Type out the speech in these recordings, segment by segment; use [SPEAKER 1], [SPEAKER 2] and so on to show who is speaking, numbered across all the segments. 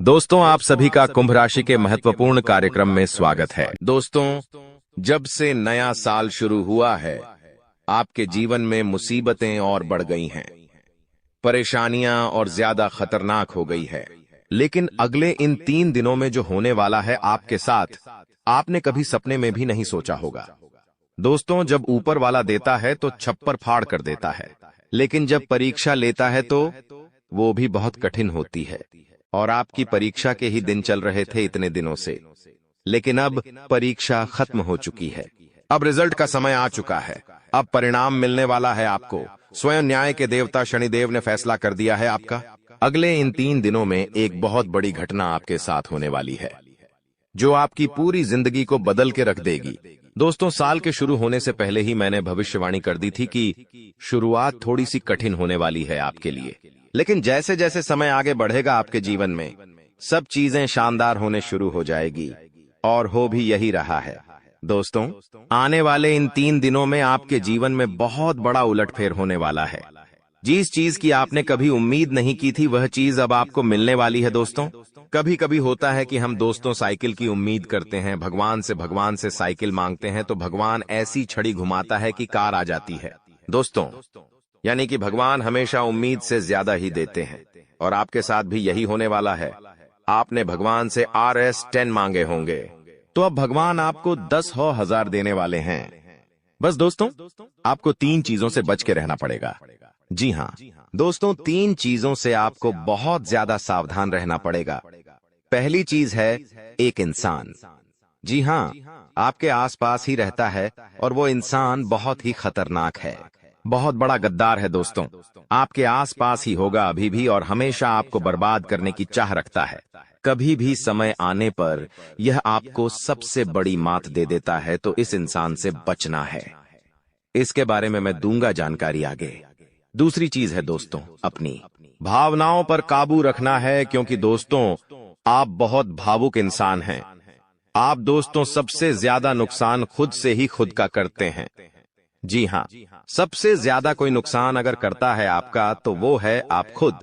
[SPEAKER 1] दोस्तों, आप सभी का कुंभ राशि के महत्वपूर्ण कार्यक्रम में स्वागत है। दोस्तों, जब से नया साल शुरू हुआ है, आपके जीवन में मुसीबतें और बढ़ गई हैं, परेशानियां और ज्यादा खतरनाक हो गई है। लेकिन अगले इन 3 दिनों में जो होने वाला है आपके साथ, आपने कभी सपने में भी नहीं सोचा होगा। दोस्तों, जब ऊपर वाला देता है तो छप्पर फाड़ कर देता है, लेकिन जब परीक्षा लेता है तो वो भी बहुत कठिन होती है। और आपकी परीक्षा के ही दिन चल रहे थे इतने दिनों से, लेकिन अब परीक्षा खत्म हो चुकी है। अब रिजल्ट का समय आ चुका है। अब परिणाम मिलने वाला है आपको। स्वयं न्याय के देवता शनिदेव ने फैसला कर दिया है आपका। अगले इन 3 दिनों में एक बहुत बड़ी घटना आपके साथ होने वाली है, जो आपकी पूरी जिंदगी को बदल के रख देगी। दोस्तों, साल के शुरू होने से पहले ही मैंने भविष्यवाणी कर दी थी कि शुरुआत थोड़ी सी कठिन होने वाली है आपके लिए, लेकिन जैसे जैसे समय आगे बढ़ेगा आपके जीवन में सब चीजें शानदार होने शुरू हो जाएगी, और हो भी यही रहा है। दोस्तों, आने वाले इन 3 दिनों में आपके जीवन में बहुत बड़ा उलटफेर होने वाला है। जिस चीज की आपने कभी उम्मीद नहीं की थी, वह चीज अब आपको मिलने वाली है। दोस्तों, कभी कभी होता है कि हम दोस्तों साइकिल की उम्मीद करते हैं, भगवान से साइकिल मांगते हैं, तो भगवान ऐसी छड़ी घुमाता है कि कार आ जाती है। दोस्तों, यानी कि भगवान हमेशा उम्मीद से ज्यादा ही देते हैं, और आपके साथ भी यही होने वाला है। आपने भगवान से RS10 मांगे होंगे, तो अब भगवान आपको 10,000 देने वाले हैं। बस दोस्तों, आपको 3 चीजों से बच के रहना पड़ेगा। जी हाँ दोस्तों, 3 चीजों से आपको बहुत ज्यादा सावधान रहना पड़ेगा। पहली चीज है एक इंसान। जी हाँ, आपके आसपास ही रहता है, और वो इंसान बहुत ही खतरनाक है, बहुत बड़ा गद्दार है। दोस्तों, आपके आसपास ही होगा अभी भी, और हमेशा आपको बर्बाद करने की चाह रखता है। कभी भी समय आने पर यह आपको सबसे बड़ी मात दे देता है, तो इस इंसान से बचना है। इसके बारे में मैं दूंगा जानकारी आगे। दूसरी चीज है दोस्तों, अपनी भावनाओं पर काबू रखना है, क्योंकि दोस्तों आप बहुत भावुक इंसान हैं। आप दोस्तों सबसे ज्यादा नुकसान खुद से ही खुद का करते हैं। जी हाँ, सबसे ज्यादा कोई नुकसान अगर करता है आपका, तो वो है आप खुद।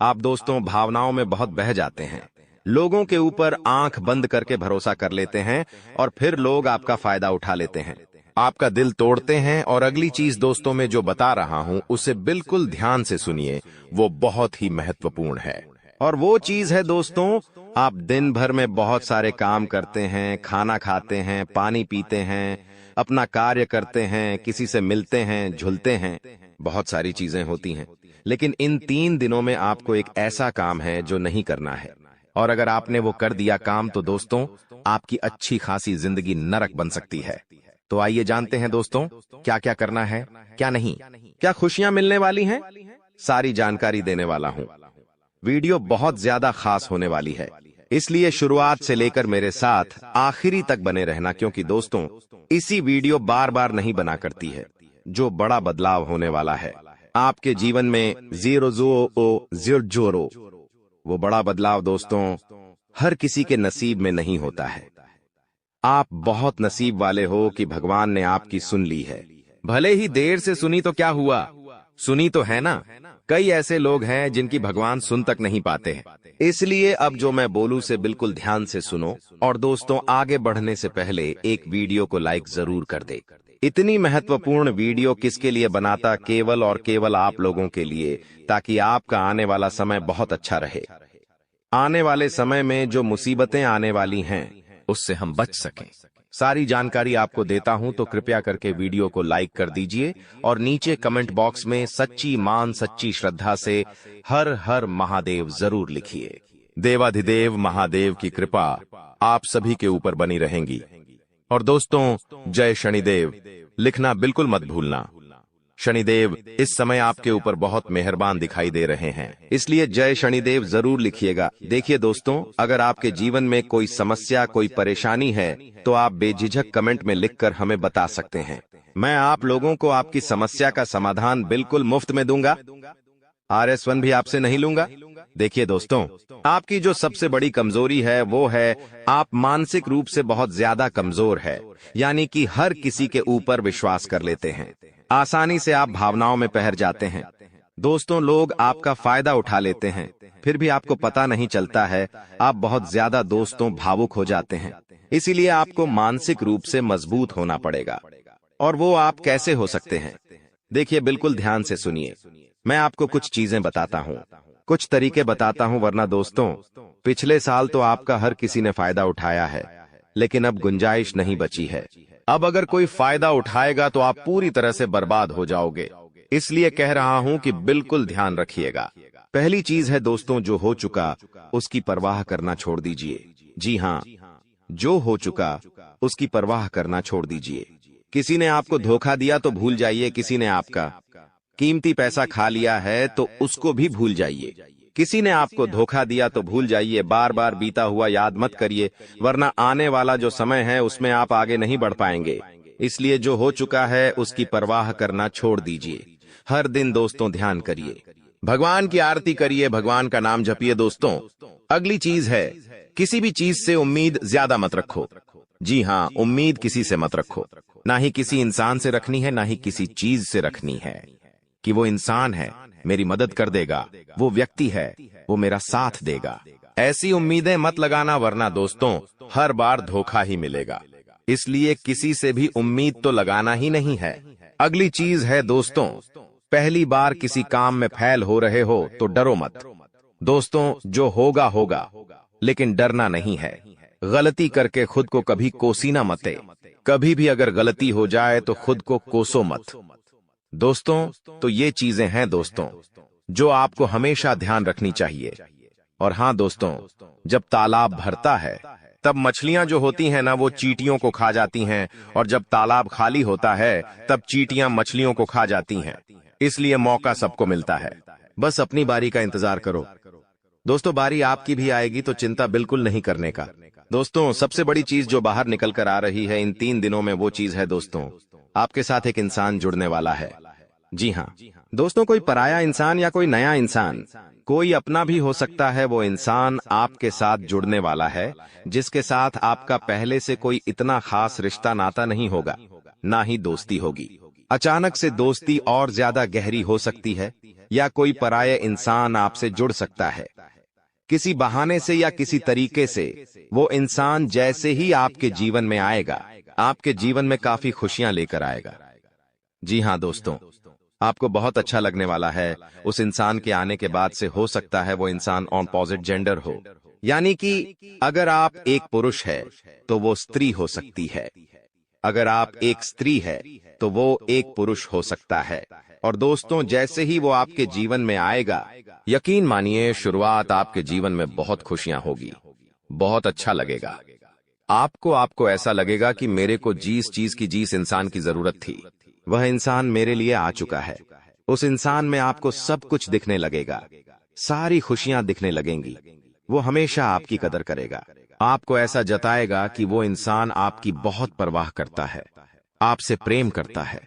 [SPEAKER 1] आप दोस्तों भावनाओं में बहुत बह जाते हैं, लोगों के ऊपर आंख बंद करके भरोसा कर लेते हैं, और फिर लोग आपका फायदा उठा लेते हैं, आपका दिल तोड़ते हैं। और अगली चीज दोस्तों मैं जो बता रहा हूं, उसे बिल्कुल ध्यान से सुनिए, वो बहुत ही महत्वपूर्ण है। और वो चीज है दोस्तों, आप दिन भर में बहुत सारे काम करते हैं, खाना खाते हैं, पानी पीते हैं, अपना कार्य करते हैं, किसी से मिलते हैं, झुलते हैं, बहुत सारी चीजें होती हैं, लेकिन इन 3 दिनों में आपको एक ऐसा काम है जो नहीं करना है। और अगर आपने वो कर दिया काम, तो दोस्तों आपकी अच्छी खासी जिंदगी नरक बन सकती है। तो आइए जानते हैं दोस्तों, क्या क्या करना है, क्या नहीं, क्या खुशियां मिलने वाली हैं, सारी जानकारी देने वाला हूं। वीडियो बहुत ज्यादा खास होने वाली है, इसलिए शुरुआत से लेकर मेरे साथ आखिरी तक बने रहना, क्योंकि दोस्तों इसी वीडियो बार बार नहीं बना करती है। जो बड़ा बदलाव होने वाला है आपके जीवन में, 0 वो बड़ा बदलाव दोस्तों हर किसी के नसीब में नहीं होता है। आप बहुत नसीब वाले हो कि भगवान ने आपकी सुन ली है। भले ही देर से सुनी, तो क्या हुआ, सुनी तो है ना। कई ऐसे लोग हैं जिनकी भगवान सुन तक नहीं पाते हैं। इसलिए अब जो मैं बोलूं से बिल्कुल ध्यान से सुनो, और दोस्तों आगे बढ़ने से पहले एक वीडियो को लाइक जरूर कर दे। इतनी महत्वपूर्ण वीडियो किसके लिए बनाता, केवल और केवल आप लोगों के लिए, ताकि आपका आने वाला समय बहुत अच्छा रहे। आने वाले समय में जो मुसीबतें आने वाली हैं, उससे हम बच सकें। सारी जानकारी आपको देता हूं, तो कृपया करके वीडियो को लाइक कर दीजिए, और नीचे कमेंट बॉक्स में सच्ची मान सच्ची श्रद्धा से हर हर महादेव जरूर लिखिए। देवाधिदेव महादेव की कृपा आप सभी के ऊपर बनी रहेंगी। और दोस्तों जय शनिदेव लिखना बिल्कुल मत भूलना। शनिदेव इस समय आपके ऊपर बहुत मेहरबान दिखाई दे रहे हैं, इसलिए जय शनिदेव जरूर लिखिएगा। देखिए दोस्तों, अगर आपके जीवन में कोई समस्या, कोई परेशानी है, तो आप बेझिझक कमेंट में लिखकर हमें बता सकते हैं। मैं आप लोगों को आपकी समस्या का समाधान बिल्कुल मुफ्त में दूंगा। RS1 भी आपसे नहीं लूंगा। देखिए दोस्तों, आपकी जो सबसे बड़ी कमजोरी है वो है आप मानसिक रूप से बहुत ज्यादा कमजोर है, यानी कि हर किसी के ऊपर विश्वास कर लेते हैं, आसानी से आप भावनाओं में बह जाते हैं। दोस्तों लोग आपका फायदा उठा लेते हैं, फिर भी आपको पता नहीं चलता है। आप बहुत ज्यादा दोस्तों भावुक हो जाते हैं। इसीलिए आपको मानसिक रूप से मजबूत होना पड़ेगा। और वो आप कैसे हो सकते हैं? देखिए, बिल्कुल ध्यान से सुनिए। मैं आपको कुछ चीजें बताता हूँ, कुछ तरीके बताता हूँ, वरना दोस्तों पिछले साल तो आपका हर किसी ने फायदा उठाया है, लेकिन अब गुंजाइश नहीं बची है। अब अगर कोई फायदा उठाएगा तो आप पूरी तरह से बर्बाद हो जाओगे। इसलिए कह रहा हूं कि बिल्कुल ध्यान रखिएगा। पहली चीज है दोस्तों, जो हो चुका उसकी परवाह करना छोड़ दीजिए। जी हाँ, जो हो चुका उसकी परवाह करना छोड़ दीजिए। किसी ने आपको धोखा दिया तो भूल जाइए। किसी ने आपका कीमती पैसा खा लिया है तो उसको भी भूल जाइए। किसी ने आपको धोखा दिया तो भूल जाइए। बार बार बीता हुआ याद मत करिए, वरना आने वाला जो समय है उसमें आप आगे नहीं बढ़ पाएंगे। इसलिए जो हो चुका है उसकी परवाह करना छोड़ दीजिए। हर दिन दोस्तों ध्यान करिए, भगवान की आरती करिए, भगवान का नाम जपिए। दोस्तों अगली चीज है, किसी भी चीज से उम्मीद ज्यादा मत रखो। जी हाँ, उम्मीद किसी से मत रखो। ना ही किसी इंसान से रखनी है, ना ही किसी चीज से रखनी है कि वो इंसान है मेरी मदद कर देगा, वो व्यक्ति है वो मेरा साथ देगा। ऐसी उम्मीदें मत लगाना, वरना दोस्तों हर बार धोखा ही मिलेगा। इसलिए किसी से भी उम्मीद तो लगाना ही नहीं है। अगली चीज है दोस्तों, पहली बार किसी काम में फेल हो रहे हो तो डरो मत। दोस्तों जो होगा होगा, लेकिन डरना नहीं है। गलती करके खुद को कभी कोसीना मते। कभी भी अगर गलती हो जाए तो खुद को कोसो मत। दोस्तों तो ये चीजें हैं दोस्तों जो आपको हमेशा ध्यान रखनी चाहिए। और हाँ दोस्तों, जब तालाब भरता है तब मछलियां जो होती हैं ना, वो चींटियों को खा जाती हैं, और जब तालाब खाली होता है तब चींटियां मछलियों को खा जाती हैं। इसलिए मौका सबको मिलता है, बस अपनी बारी का इंतजार करो। दोस्तों बारी आपकी भी आएगी, तो चिंता बिल्कुल नहीं करने का। दोस्तों सबसे बड़ी चीज जो बाहर निकल कर आ रही है इन 3 दिनों में, वो चीज है दोस्तों, आपके साथ एक इंसान जुड़ने वाला है। जी हाँ दोस्तों, कोई पराया इंसान या कोई नया इंसान, कोई अपना भी हो सकता है। वो इंसान आपके साथ जुड़ने वाला है, जिसके साथ आपका पहले से कोई इतना खास रिश्ता नाता नहीं होगा, ना ही दोस्ती होगी। अचानक से दोस्ती और ज्यादा गहरी हो सकती है, या कोई पराया इंसान आपसे जुड़ सकता है। किसी बहाने से या किसी तरीके से वो इंसान जैसे ही आपके जीवन में आएगा, आपके जीवन में काफी खुशियां लेकर आएगा। जी हाँ दोस्तों, आपको बहुत अच्छा लगने वाला है। उस इंसान के आने के बाद से हो सकता है वो इंसान ऑपोजिट जेंडर हो, यानी कि अगर आप एक पुरुष है तो वो स्त्री हो सकती है, अगर आप एक स्त्री है तो वो एक पुरुष हो सकता है। और दोस्तों जैसे ही वो आपके जीवन में आएगा, यकीन मानिए शुरुआत आपके जीवन में बहुत खुशियां होगी, बहुत अच्छा लगेगा। आपको ऐसा लगेगा कि मेरे को जिस चीज की जिस इंसान की जरूरत थी वह इंसान मेरे लिए आ चुका है। उस इंसान में आपको सब कुछ दिखने लगेगा, सारी खुशियां दिखने लगेंगी। वो हमेशा आपकी कदर करेगा, आपको ऐसा जताएगा कि वो इंसान आपकी बहुत परवाह करता है, आपसे प्रेम करता है।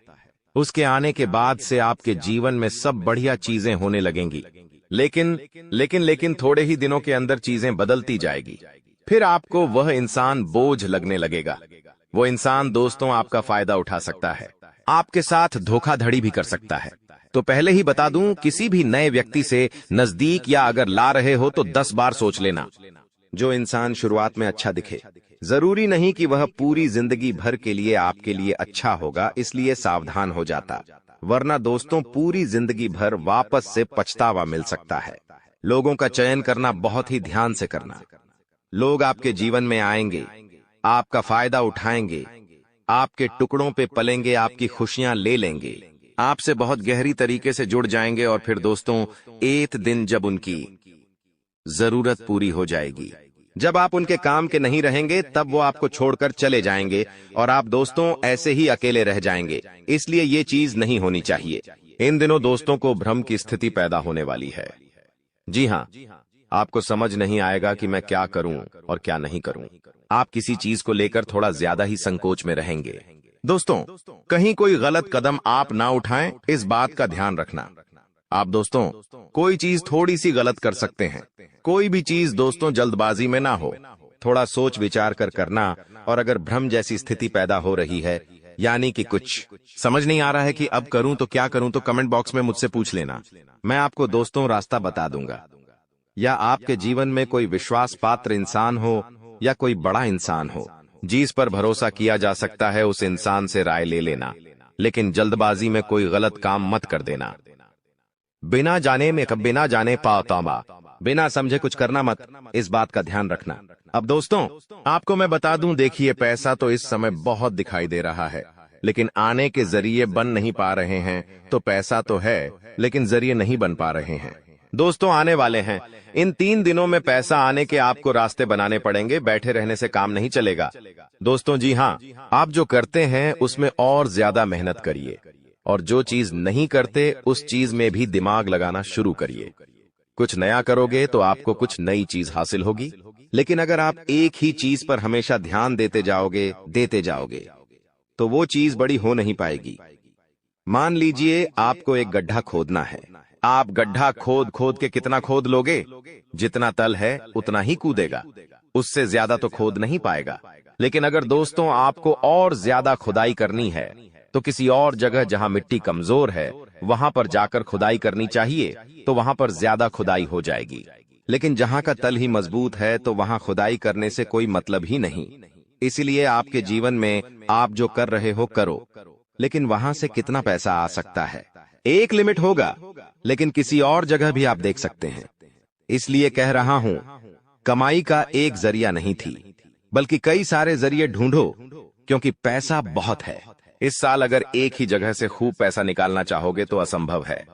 [SPEAKER 1] उसके आने के बाद से आपके जीवन में सब बढ़िया चीजें होने लगेंगी। लेकिन थोड़े ही दिनों के अंदर चीजें बदलती जाएगी। फिर आपको वह इंसान बोझ लगने लगेगा। वो इंसान दोस्तों आपका फायदा उठा सकता है, आपके साथ धोखाधड़ी भी कर सकता है। तो पहले ही बता दूं, किसी भी नए व्यक्ति से नजदीक या अगर ला रहे हो तो 10 बार सोच लेना। जो इंसान शुरुआत में अच्छा दिखे, जरूरी नहीं कि वह पूरी जिंदगी भर के लिए आपके लिए अच्छा होगा, इसलिए सावधान हो जाता, वरना दोस्तों पूरी जिंदगी भर वापस से पछतावा मिल सकता है। लोगों का चयन करना बहुत ही ध्यान से करना। लोग आपके जीवन में आएंगे, आपका फायदा उठाएंगे, आपके टुकड़ों पे पलेंगे, आपकी खुशियां ले लेंगे, आपसे बहुत गहरी तरीके से जुड़ जाएंगे। और फिर दोस्तों एक दिन जब उनकी जरूरत पूरी हो जाएगी, जब आप उनके काम के नहीं रहेंगे, तब वो आपको छोड़कर चले जाएंगे और आप दोस्तों ऐसे ही अकेले रह जाएंगे। इसलिए ये चीज नहीं होनी चाहिए। इन दिनों दोस्तों को भ्रम की स्थिति पैदा होने वाली है। जी हाँ, आपको समझ नहीं आएगा कि मैं क्या करूं और क्या नहीं करूं। आप किसी चीज को लेकर थोड़ा ज्यादा ही संकोच में रहेंगे। दोस्तों कहीं कोई गलत कदम आप ना उठाएं, इस बात का ध्यान रखना। आप दोस्तों कोई चीज थोड़ी सी गलत कर सकते हैं। कोई भी चीज दोस्तों जल्दबाजी में ना हो, थोड़ा सोच विचार कर करना। और अगर भ्रम जैसी स्थिति पैदा हो रही है, यानी कि कुछ समझ नहीं आ रहा है कि अब करूं तो क्या करूं, तो कमेंट बॉक्स में मुझसे पूछ लेना, मैं आपको दोस्तों रास्ता बता दूंगा। या आपके जीवन में कोई विश्वास पात्र इंसान हो या कोई बड़ा इंसान हो जिस पर भरोसा किया जा सकता है, उस इंसान से राय ले लेना, लेकिन जल्दबाजी में कोई गलत काम मत कर देना। बिना जाने पाताबा, बिना समझे कुछ करना मत, इस बात का ध्यान रखना। अब दोस्तों, आपको मैं बता दूं, देखिए पैसा तो इस समय बहुत दिखाई दे रहा है, लेकिन आने के जरिए बन नहीं पा रहे हैं। तो पैसा तो है लेकिन जरिए नहीं बन पा रहे हैं। दोस्तों आने वाले हैं, इन 3 दिनों में पैसा आने के आपको रास्ते बनाने पड़ेंगे, बैठे रहने से काम नहीं चलेगा। दोस्तों जी हाँ, आप जो करते हैं उसमें और ज्यादा मेहनत करिए, और जो चीज नहीं करते उस चीज में भी दिमाग लगाना शुरू करिए। कुछ नया करोगे तो आपको कुछ नई चीज हासिल होगी, लेकिन अगर आप एक ही चीज पर हमेशा ध्यान देते जाओगे तो वो चीज बड़ी हो नहीं पाएगी। मान लीजिए आपको एक गड्ढा खोदना है, आप गड्ढा खोद खोद के कितना खोद लोगे? जितना तल है उतना ही कूदेगा, उससे ज्यादा तो खोद नहीं पाएगा। लेकिन अगर दोस्तों आपको और ज्यादा खुदाई करनी है तो किसी और जगह जहां मिट्टी कमजोर है वहां पर जाकर खुदाई करनी चाहिए, तो वहां पर ज्यादा खुदाई हो जाएगी। लेकिन जहां का तल ही मजबूत है तो वहां खुदाई करने से कोई मतलब ही नहीं। इसलिए आपके जीवन में आप जो कर रहे हो करो, लेकिन वहां से कितना पैसा आ सकता है, एक लिमिट होगा, लेकिन किसी और जगह भी आप देख सकते हैं। इसलिए कह रहा हूं, कमाई का एक जरिया नहीं थी, बल्कि कई सारे जरिए ढूंढो, क्योंकि पैसा बहुत है। इस साल अगर एक ही जगह से खूब पैसा निकालना चाहोगे तो असंभव है।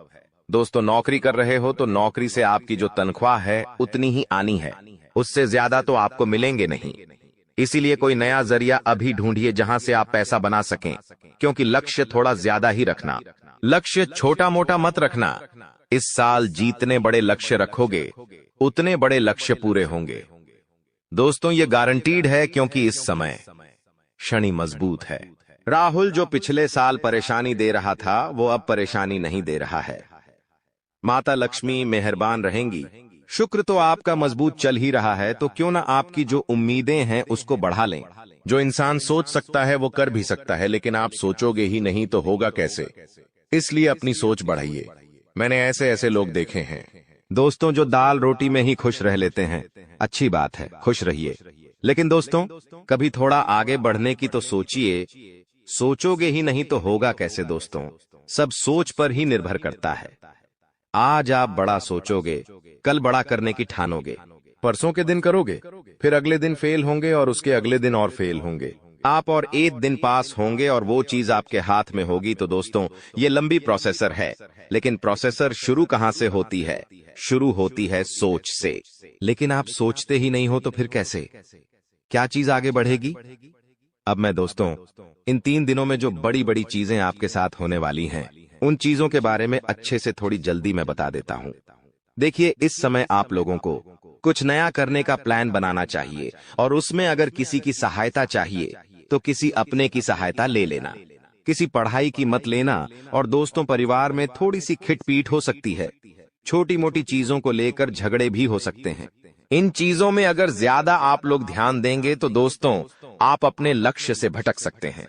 [SPEAKER 1] दोस्तों नौकरी कर रहे हो तो नौकरी से आपकी जो तनख्वाह है उतनी ही आनी है, उससे ज्यादा तो आपको मिलेंगे नहीं। इसीलिए कोई नया जरिया अभी ढूंढिए जहां से आप पैसा बना सकें, क्योंकि लक्ष्य थोड़ा ज्यादा ही रखना, लक्ष्य छोटा मोटा मत रखना। इस साल जितने बड़े लक्ष्य रखोगे उतने बड़े लक्ष्य पूरे होंगे। दोस्तों ये गारंटीड है, क्योंकि इस समय शनि मजबूत है। राहुल जो पिछले साल परेशानी दे रहा था वो अब परेशानी नहीं दे रहा है। माता लक्ष्मी मेहरबान रहेंगी। शुक्र तो आपका मजबूत चल ही रहा है, तो क्यों ना आपकी जो उम्मीदें हैं उसको बढ़ा लें। जो इंसान सोच सकता है वो कर भी सकता है, लेकिन आप सोचोगे ही नहीं तो होगा कैसे? इसलिए अपनी सोच बढ़ाइए। मैंने ऐसे ऐसे लोग देखे हैं दोस्तों जो दाल रोटी में ही खुश रह लेते हैं। अच्छी बात है, खुश रहिए, लेकिन दोस्तों कभी थोड़ा आगे बढ़ने की तो सोचिए। सोचोगे ही नहीं तो होगा कैसे? दोस्तों सब सोच पर ही निर्भर करता है। आज आप बड़ा सोचोगे, कल बड़ा करने की ठानोगे, परसों के दिन करोगे, फिर अगले दिन फेल होंगे और उसके अगले दिन और फेल होंगे। आप और एक दिन पास होंगे और वो चीज आपके हाथ में होगी। तो दोस्तों ये लंबी प्रोसेसर है, लेकिन प्रोसेसर शुरू कहां से होती है? शुरू होती है सोच से। लेकिन आप सोचते ही नहीं हो तो फिर कैसे, क्या चीज आगे बढ़ेगी? अब मैं दोस्तों इन 3 दिनों में जो बड़ी बड़ी चीजें आपके साथ होने वाली हैं, उन चीजों के बारे में अच्छे से थोड़ी जल्दी मैं बता देता हूं। देखिए इस समय आप लोगों को कुछ नया करने का प्लान बनाना चाहिए, और उसमें अगर किसी की सहायता चाहिए तो किसी अपने की सहायता ले लेना, किसी पढ़ाई की मत लेना। और दोस्तों परिवार में थोड़ी सी खिटपीट हो सकती है, छोटी मोटी चीजों को लेकर झगड़े भी हो सकते हैं। इन चीजों में अगर ज्यादा आप लोग ध्यान देंगे तो दोस्तों आप अपने लक्ष्य से भटक सकते हैं।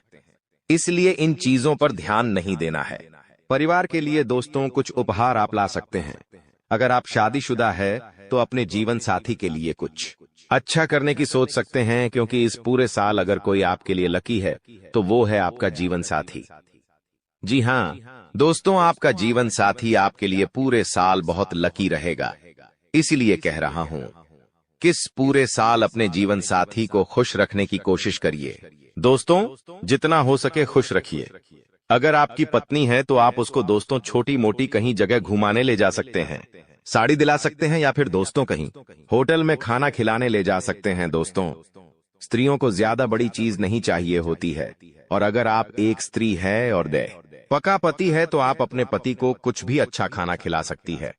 [SPEAKER 1] इसलिए इन चीजों पर ध्यान नहीं देना है। परिवार के लिए दोस्तों कुछ उपहार आप ला सकते हैं। अगर आप शादीशुदा है तो अपने जीवन साथी के लिए कुछ अच्छा करने की सोच सकते हैं, क्योंकि इस पूरे साल अगर कोई आपके लिए लकी है तो वो है आपका जीवन साथी। जी हाँ दोस्तों, आपका जीवन साथी आपके लिए पूरे साल बहुत लकी रहेगा। इसीलिए कह रहा हूं, किस पूरे साल अपने जीवन साथी को खुश रखने की कोशिश करिए। दोस्तों जितना हो सके खुश रखिए। अगर आपकी पत्नी है तो आप उसको दोस्तों छोटी मोटी कहीं जगह घुमाने ले जा सकते हैं, साड़ी दिला सकते हैं, या फिर दोस्तों कहीं होटल में खाना खिलाने ले जा सकते हैं। दोस्तों स्त्रियों को ज्यादा बड़ी चीज नहीं चाहिए होती है, और अगर आप एक स्त्री है और पका पति है तो आप अपने पति को कुछ भी अच्छा खाना खिला सकती है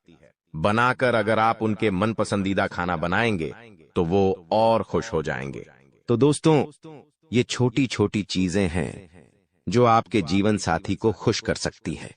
[SPEAKER 1] बनाकर। अगर आप उनके मन पसंदीदा खाना बनाएंगे तो वो और खुश हो जाएंगे। तो दोस्तों ये छोटी छोटी चीजें हैं जो आपके जीवन साथी को खुश कर सकती है।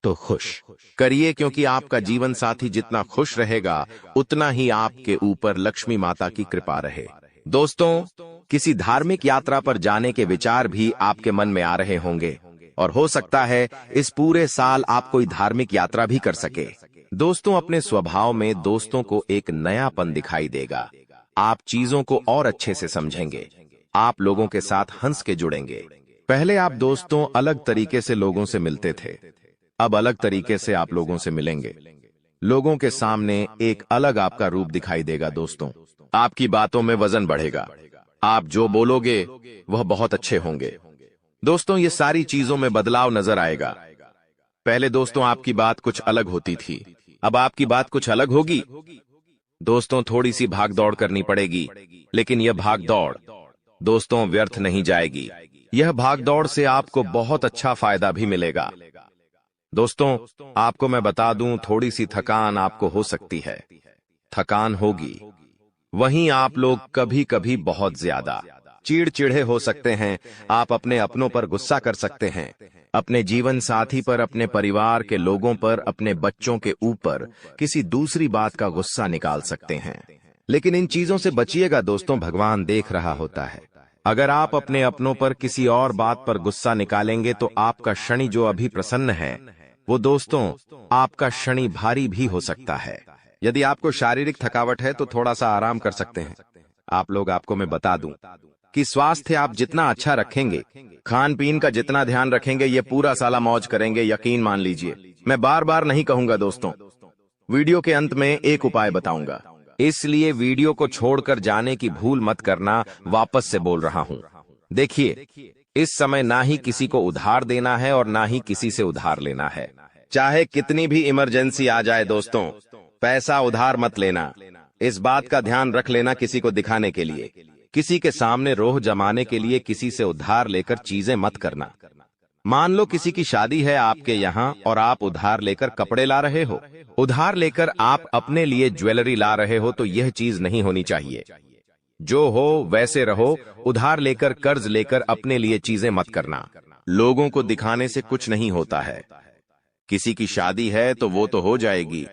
[SPEAKER 1] तो खुश करिए, क्योंकि आपका जीवन साथी जितना खुश रहेगा उतना ही आपके ऊपर लक्ष्मी माता की कृपा रहे। दोस्तों किसी धार्मिक यात्रा पर जाने के विचार भी आपके मन में आ रहे होंगे, और हो सकता है इस पूरे साल आप कोई धार्मिक यात्रा भी कर सके। दोस्तों, अपने स्वभाव में दोस्तों को एक नयापन दिखाई देगा। आप चीजों को और अच्छे से समझेंगे। आप लोगों के साथ हंस के जुड़ेंगे। पहले आप दोस्तों अलग तरीके से लोगों से मिलते थे, अब अलग तरीके से आप लोगों से मिलेंगे। लोगों के सामने एक अलग आपका रूप दिखाई देगा। दोस्तों, आपकी बातों में वजन बढ़ेगा। आप जो बोलोगे वह बहुत अच्छे होंगे। दोस्तों, ये सारी चीजों में बदलाव नजर आएगा। पहले दोस्तों आपकी बात कुछ अलग होती थी, अब आपकी बात कुछ अलग होगी। दोस्तों, थोड़ी सी भागदौड़ करनी पड़ेगी, लेकिन यह भागदौड़ दोस्तों व्यर्थ नहीं जाएगी। यह भागदौड़ से आपको बहुत अच्छा फायदा भी मिलेगा। दोस्तों, आपको मैं बता दूं, थोड़ी सी थकान आपको हो सकती है। थकान होगी। वहीं आप लोग कभी कभी बहुत ज्यादा चिड़चिड़े हो सकते हैं। आप अपने अपनों पर गुस्सा कर सकते हैं, अपने जीवन साथी पर, अपने परिवार के लोगों पर, अपने बच्चों के ऊपर किसी दूसरी बात का गुस्सा निकाल सकते हैं। लेकिन इन चीजों से बचिएगा दोस्तों, भगवान देख रहा होता है। अगर आप अपने अपनों पर किसी और बात पर गुस्सा निकालेंगे तो आपका शनि जो अभी प्रसन्न है, वो दोस्तों आपका शनि भारी भी हो सकता है। यदि आपको शारीरिक थकावट है तो थोड़ा सा आराम कर सकते हैं। आपको मैं बता दूं कि स्वास्थ्य आप जितना अच्छा रखेंगे, खान पीन का जितना ध्यान रखेंगे, ये पूरा साला मौज करेंगे, यकीन मान लीजिए। मैं बार बार नहीं कहूंगा दोस्तों, वीडियो के अंत में एक उपाय बताऊंगा, इसलिए वीडियो को छोड़कर जाने की भूल मत करना। वापस से बोल रहा हूं, देखिए, इस समय ना ही किसी को उधार देना है और ना ही किसी से उधार लेना है। चाहे कितनी भी इमरजेंसी आ जाए दोस्तों, पैसा उधार मत लेना। इस बात का ध्यान रख लेना, किसी को दिखाने के लिए, किसी के सामने रोह जमाने के लिए किसी से उधार लेकर चीजें मत करना। मान लो किसी की शादी है आपके यहाँ और आप उधार लेकर कपड़े ला रहे हो, उधार लेकर आप अपने लिए ज्वेलरी ला रहे हो, तो यह चीज नहीं होनी चाहिए। जो हो वैसे रहो। उधार लेकर, कर्ज लेकर अपने लिए चीजें मत करना। लोगों को दिखाने से कुछ नहीं होता है। किसी की शादी है तो वो तो हो जाएगी,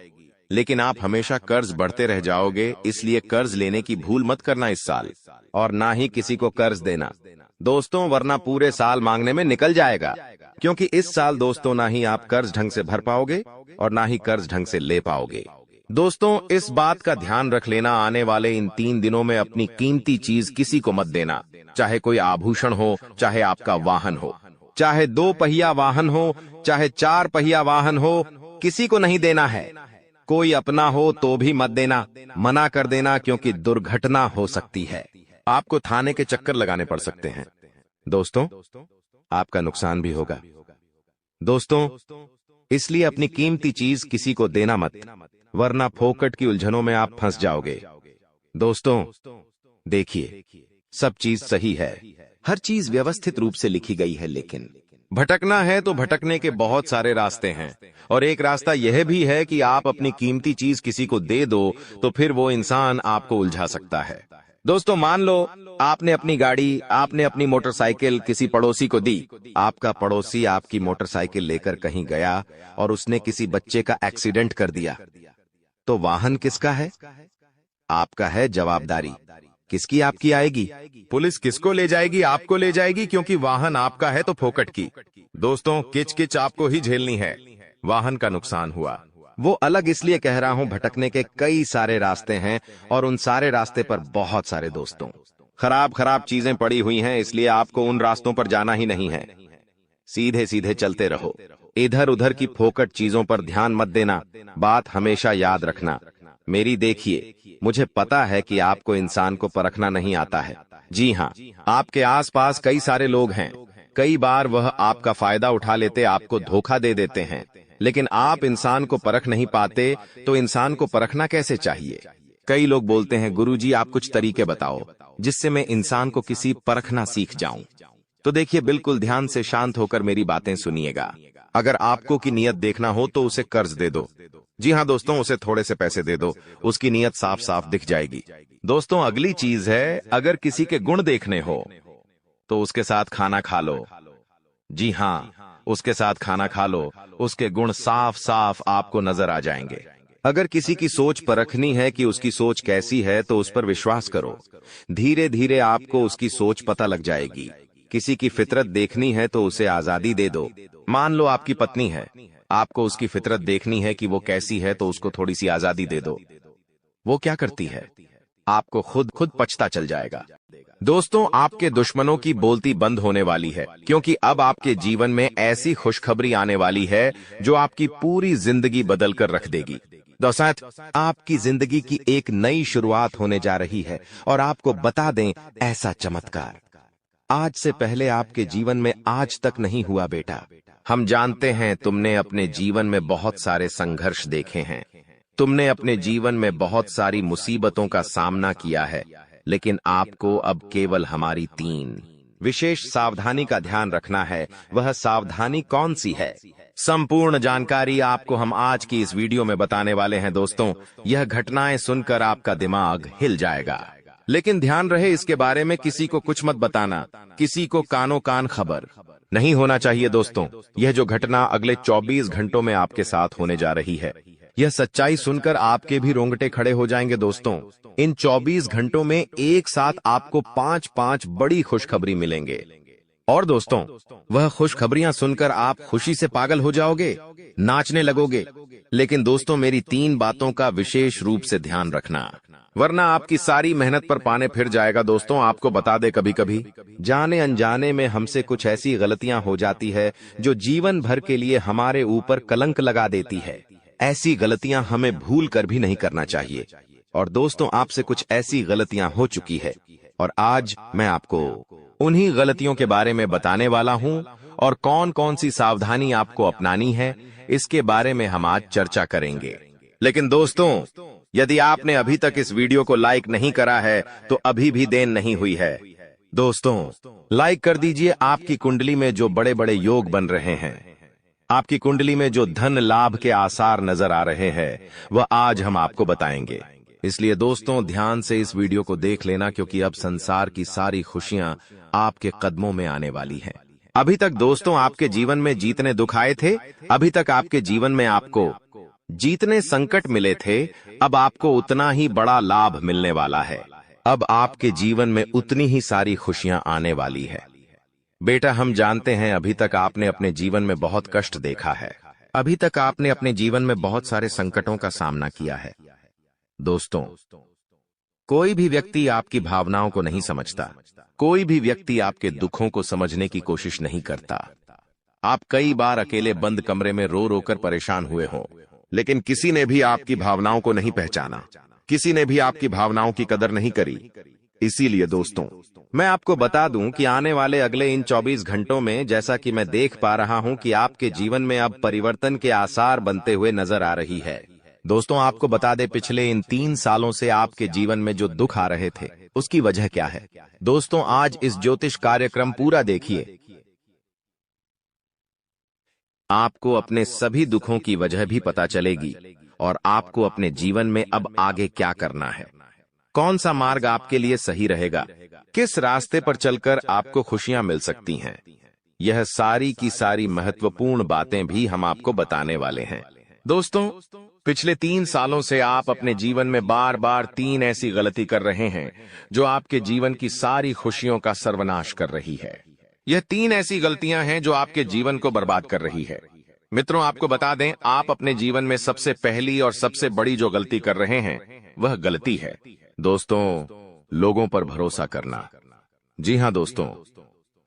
[SPEAKER 1] लेकिन आप हमेशा कर्ज बढ़ते रह जाओगे। इसलिए कर्ज लेने की भूल मत करना इस साल, और ना ही किसी को कर्ज देना दोस्तों, वरना पूरे साल मांगने में निकल जाएगा। क्योंकि इस साल दोस्तों ना ही आप कर्ज ढंग से भर पाओगे और ना ही कर्ज ढंग से ले पाओगे। दोस्तों, इस बात का ध्यान रख लेना, आने वाले इन 3 दिनों में अपनी कीमती चीज किसी को मत देना। चाहे कोई आभूषण हो, चाहे आपका वाहन हो, चाहे 2 पहिया वाहन हो, चाहे 4 पहिया वाहन हो, किसी को नहीं देना है। कोई अपना हो तो भी मत देना, मना कर देना, क्योंकि दुर्घटना हो सकती है। आपको थाने के चक्कर लगाने पड़ सकते हैं। दोस्तों, आपका नुकसान भी होगा। दोस्तों, इसलिए अपनी कीमती चीज किसी को देना मत, वरना फोकट की उलझनों में आप फंस जाओगे। दोस्तों, देखिए, सब चीज सही है, हर चीज व्यवस्थित रूप से लिखी गई है, लेकिन भटकना है तो भटकने के बहुत सारे रास्ते हैं। और एक रास्ता यह भी है कि आप अपनी कीमती चीज किसी को दे दो, तो फिर वो इंसान आपको उलझा सकता है। दोस्तों, मान लो आपने अपनी गाड़ी, आपने अपनी मोटरसाइकिल किसी पड़ोसी को दी। आपका पड़ोसी आपकी मोटरसाइकिल लेकर कहीं गया और उसने किसी बच्चे का एक्सीडेंट कर दिया, तो वाहन किसका है? आपका है। जवाबदारी किसकी आपकी आएगी? पुलिस किसको ले जाएगी? आपको ले जाएगी, क्योंकि वाहन आपका है तो फोकट की। दोस्तों, किच किच आपको ही झेलनी है। वाहन का नुकसान हुआ, वो अलग इसलिए कह रहा हूं, भटकने के कई सारे रास्ते हैं और उन सारे रास्ते पर बहुत सारे दोस्तों खराब खराब चीजें पड़ी हुई हैं, इसलिए आपको उन रास्तों पर जाना ही नहीं है। सीधे सीधे चलते रहो। इधर उधर की फोकट चीजों पर ध्यान मत देना। बात हमेशा याद रखना मेरी। देखिए, मुझे पता है कि आपको इंसान को परखना नहीं आता है। जी हाँ, आपके आसपास कई सारे लोग हैं। कई बार वह आपका फायदा उठा लेते, आपको धोखा दे देते हैं, लेकिन आप इंसान को परख नहीं पाते। तो इंसान को परखना कैसे चाहिए? कई लोग बोलते हैं, गुरुजी आप कुछ तरीके बताओ जिससे मैं इंसान को किसी परखना सीख जाऊं। तो देखिए, बिल्कुल ध्यान से शांत होकर मेरी बातें सुनिएगा। अगर आपको की नियत देखना हो तो उसे कर्ज दे दो। जी हाँ दोस्तों, उसे थोड़े से पैसे दे दो, उसकी नियत साफ साफ दिख जाएगी। दोस्तों, अगली चीज है, अगर किसी के गुण देखने हो तो उसके साथ खाना खा लो। जी हाँ, उसके साथ खाना खा लो, उसके गुण साफ साफ आपको नजर आ जाएंगे। अगर किसी की सोच परखनी है कि उसकी सोच कैसी है, तो उस पर विश्वास करो। धीरे धीरे आपको उसकी सोच पता लग जाएगी। किसी की फितरत देखनी है तो उसे आजादी दे दो। मान लो आपकी पत्नी है, आपको उसकी फितरत देखनी है कि वो कैसी है, तो उसको थोड़ी सी आजादी दे दो। वो क्या करती है, आपको खुद खुद पछता चल जाएगा। दोस्तों, आपके दुश्मनों की बोलती बंद होने वाली है, क्योंकि अब आपके जीवन में ऐसी खुशखबरी आने वाली है जो आपकी पूरी जिंदगी बदल कर रख देगी। दोस्तों, आपकी जिंदगी की एक नई शुरुआत होने जा रही है, और आपको बता दें, ऐसा चमत्कार आज से पहले आपके जीवन में आज तक नहीं हुआ बेटा। हम जानते हैं तुमने अपने जीवन में बहुत सारे संघर्ष देखे हैं, तुमने अपने जीवन में बहुत सारी मुसीबतों का सामना किया है, लेकिन आपको अब केवल हमारी 3 विशेष सावधानी का ध्यान रखना है। वह सावधानी कौन सी है? संपूर्ण जानकारी आपको हम आज की इस वीडियो में बताने वाले हैं। दोस्तों, यह घटनाएं सुनकर आपका दिमाग हिल जाएगा, लेकिन ध्यान रहे, इसके बारे में किसी को कुछ मत बताना, किसी को कानो कान खबर नहीं होना चाहिए। दोस्तों, यह जो घटना अगले 24 घंटों में आपके साथ होने जा रही है, यह सच्चाई सुनकर आपके भी रोंगटे खड़े हो जाएंगे। दोस्तों, इन 24 घंटों में एक साथ आपको 5-5 बड़ी खुशखबरी मिलेंगे, और दोस्तों, वह खुशखबरियां सुनकर आप खुशी से पागल हो जाओगे, नाचने लगोगे। लेकिन दोस्तों, मेरी 3 बातों का विशेष रूप से ध्यान रखना, वरना आपकी सारी मेहनत पर पानी फिर जाएगा। दोस्तों, आपको बता दे, कभी कभी जाने अनजाने में हमसे कुछ ऐसी गलतियां हो जाती है जो जीवन भर के लिए हमारे ऊपर कलंक लगा देती है। ऐसी गलतियां हमें भूल कर भी नहीं करना चाहिए। और दोस्तों, आपसे कुछ ऐसी गलतियां हो चुकी है, और आज मैं आपको उन्हीं गलतियों के बारे में बताने वाला हूं, और कौन कौन सी सावधानी आपको अपनानी है, इसके बारे में हम आज चर्चा करेंगे। लेकिन दोस्तों, यदि आपने अभी तक इस वीडियो को लाइक नहीं करा है, तो अभी भी देर नहीं हुई है। दोस्तों, लाइक कर दीजिए। आपकी कुंडली में जो बड़े बड़े योग बन रहे हैं, आपकी कुंडली में जो धन लाभ के आसार नजर आ रहे हैं, वह आज हम आपको बताएंगे। इसलिए दोस्तों, ध्यान से इस वीडियो को देख लेना, क्योंकि अब संसार की सारी खुशियां आपके कदमों में आने वाली हैं। अभी तक दोस्तों आपके जीवन में जितने दुख आए थे, अभी तक आपके जीवन में आपको जितने संकट मिले थे, अब आपको उतना ही बड़ा लाभ मिलने वाला है। अब आपके जीवन में उतनी ही सारी खुशियां आने वाली है। बेटा, हम जानते हैं अभी तक आपने अपने जीवन में बहुत कष्ट देखा है, अभी तक आपने अपने जीवन में बहुत सारे संकटों का सामना किया है। दोस्तों, कोई भी व्यक्ति आपकी भावनाओं को नहीं समझता, कोई भी व्यक्ति आपके दुखों को समझने की कोशिश नहीं करता। आप कई बार अकेले बंद कमरे में रो रो कर परेशान हुए हो, लेकिन किसी ने भी आपकी भावनाओं को नहीं पहचाना, किसी ने भी आपकी भावनाओं की कदर नहीं करी। इसीलिए दोस्तों, मैं आपको बता दूं कि आने वाले अगले इन 24 घंटों में, जैसा कि मैं देख पा रहा हूं कि आपके जीवन में अब परिवर्तन के आसार बनते हुए नजर आ रही है। दोस्तों, आपको बता दे, पिछले इन 3 सालों से आपके जीवन में जो दुख आ रहे थे, उसकी वजह क्या है? दोस्तों, आज इस ज्योतिष कार्यक्रम पूरा देखिए, आपको अपने सभी दुखों की वजह भी पता चलेगी, और आपको अपने जीवन में अब आगे क्या करना है, कौन सा मार्ग आपके लिए सही रहेगा, किस रास्ते पर चलकर आपको खुशियां मिल सकती हैं। यह सारी की सारी महत्वपूर्ण बातें भी हम आपको बताने वाले हैं। दोस्तों, पिछले 3 सालों से आप अपने जीवन में बार बार 3 ऐसी गलती कर रहे हैं जो आपके जीवन की सारी खुशियों का सर्वनाश कर रही है। यह 3 ऐसी गलतियां हैं जो आपके जीवन को बर्बाद कर रही है। मित्रों, आपको बता दें, आप अपने जीवन में सबसे पहली और सबसे बड़ी जो गलती कर रहे हैं, वह गलती है दोस्तों, लोगों पर भरोसा करना। जी हां दोस्तों,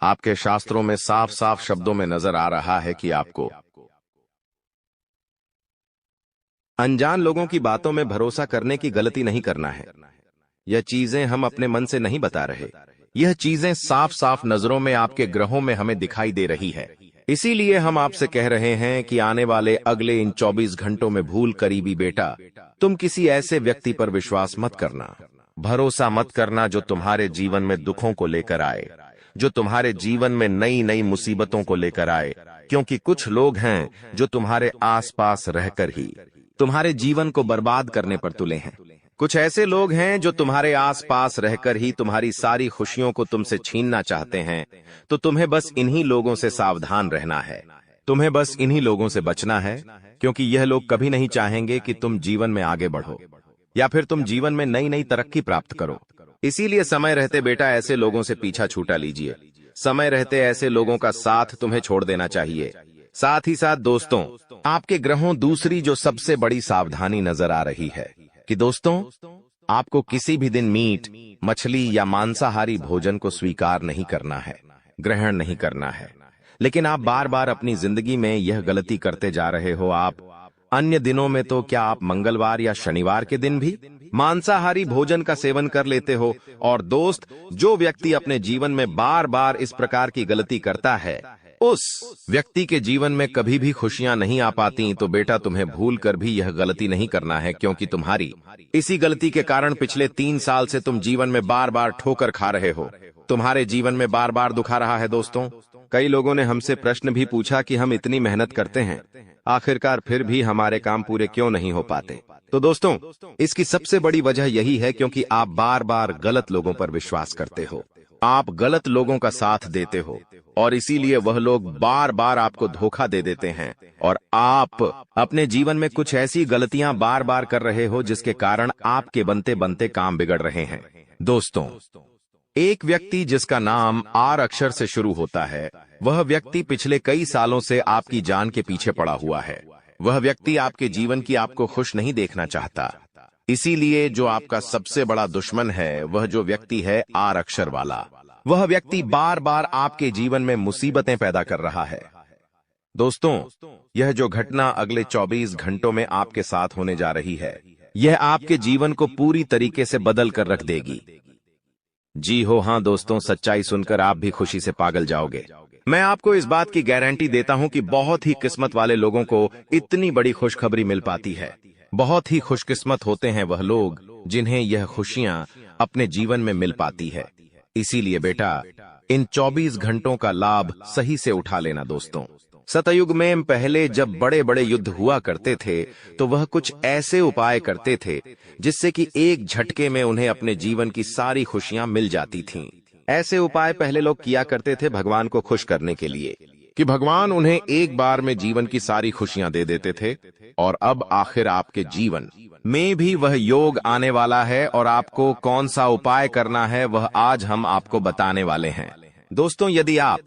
[SPEAKER 1] आपके शास्त्रों में साफ साफ शब्दों में नजर आ रहा है कि आपको अनजान लोगों की बातों में भरोसा करने की गलती नहीं करना है। यह चीजें हम अपने मन से नहीं बता रहे, यह चीजें साफ साफ नजरों में आपके ग्रहों में हमें दिखाई दे रही है। इसीलिए हम आपसे कह रहे हैं कि आने वाले अगले इन 24 घंटों में भूल करीबी बेटा, तुम किसी ऐसे व्यक्ति पर विश्वास मत करना, भरोसा मत करना जो तुम्हारे जीवन में दुखों को लेकर आए, जो तुम्हारे जीवन में नई नई मुसीबतों को लेकर आए। क्योंकि कुछ लोग हैं जो तुम्हारे आसपास रहकर ही तुम्हारे जीवन को बर्बाद करने पर तुले हैं। कुछ ऐसे लोग हैं जो तुम्हारे आसपास रहकर ही तुम्हारी सारी खुशियों को तुमसे छीनना चाहते हैं। तो तुम्हें बस इन्हीं लोगों से सावधान रहना है, तुम्हें बस इन्हीं लोगों से बचना है, क्योंकि यह लोग कभी नहीं चाहेंगे कि तुम जीवन में आगे बढ़ो या फिर तुम जीवन में नई नई तरक्की प्राप्त करो। इसीलिए समय रहते बेटा ऐसे लोगों से पीछा छूटा लीजिए, समय रहते ऐसे लोगों का साथ तुम्हें छोड़ देना चाहिए, साथ ही साथ दोस्तों, आपके ग्रहों दूसरी जो सबसे बड़ी सावधानी नजर आ रही है कि दोस्तों, आपको किसी भी दिन मीट, मछली या मांसाहारी भोजन को स्वीकार नहीं करना है, ग्रहण नहीं करना है। लेकिन आप बार बार अपनी जिंदगी में यह गलती करते जा रहे हो। आप अन्य दिनों में तो क्या आप मंगलवार या शनिवार के दिन भी मांसाहारी भोजन का सेवन कर लेते हो। और दोस्त, जो व्यक्ति अपने जीवन में बार बार इस प्रकार की गलती करता है, उस व्यक्ति के जीवन में कभी भी खुशियां नहीं आ पाती। तो बेटा, तुम्हें भूल कर भी यह गलती नहीं करना है, क्योंकि तुम्हारी इसी गलती के कारण पिछले 3 साल से तुम जीवन में बार बार ठोकर खा रहे हो, तुम्हारे जीवन में बार बार दुख आ रहा है। दोस्तों, कई लोगों ने हमसे प्रश्न भी पूछा कि हम इतनी मेहनत करते हैं, आखिरकार फिर भी हमारे काम पूरे क्यों नहीं हो पाते। तो दोस्तों, इसकी सबसे बड़ी वजह यही है क्योंकि आप बार बार गलत लोगों पर विश्वास करते हो, आप गलत लोगों का साथ देते हो, और इसीलिए वह लोग बार बार आपको धोखा दे देते हैं, और आप अपने जीवन में कुछ ऐसी गलतियां बार बार कर रहे हो जिसके कारण आपके बनते बनते काम बिगड़ रहे हैं। दोस्तों, एक व्यक्ति जिसका नाम आर अक्षर से शुरू होता है, वह व्यक्ति पिछले कई सालों से आपकी जान के पीछे पड़ा हुआ है। वह व्यक्ति आपके जीवन की आपको खुश नहीं देखना चाहता। इसीलिए जो आपका सबसे बड़ा दुश्मन है, वह जो व्यक्ति है आर अक्षर वाला, वह व्यक्ति बार बार आपके जीवन में मुसीबतें पैदा कर रहा है। दोस्तों, यह जो घटना अगले 24 घंटों में आपके साथ होने जा रही है, यह आपके जीवन को पूरी तरीके से बदल कर रख देगी। जी हो, हाँ दोस्तों, सच्चाई सुनकर आप भी खुशी से पागल जाओगे। मैं आपको इस बात की गारंटी देता हूं कि बहुत ही किस्मत वाले लोगों को इतनी बड़ी खुशखबरी मिल पाती है। बहुत ही खुशकिस्मत होते हैं वह लोग जिन्हें यह खुशियां अपने जीवन में मिल पाती है। इसीलिए बेटा, इन 24 घंटों का लाभ सही से उठा लेना। दोस्तों, सतयुग में पहले जब बड़े बड़े युद्ध हुआ करते थे, तो वह कुछ ऐसे उपाय करते थे जिससे कि एक झटके में उन्हें अपने जीवन की सारी खुशियां मिल जाती थीं। ऐसे उपाय पहले लोग किया करते थे भगवान को खुश करने के लिए, कि भगवान उन्हें एक बार में जीवन की सारी खुशियां दे देते थे। और अब आखिर आपके जीवन में भी वह योग आने वाला है, और आपको कौन सा उपाय करना है वह आज हम आपको बताने वाले हैं। दोस्तों, यदि आप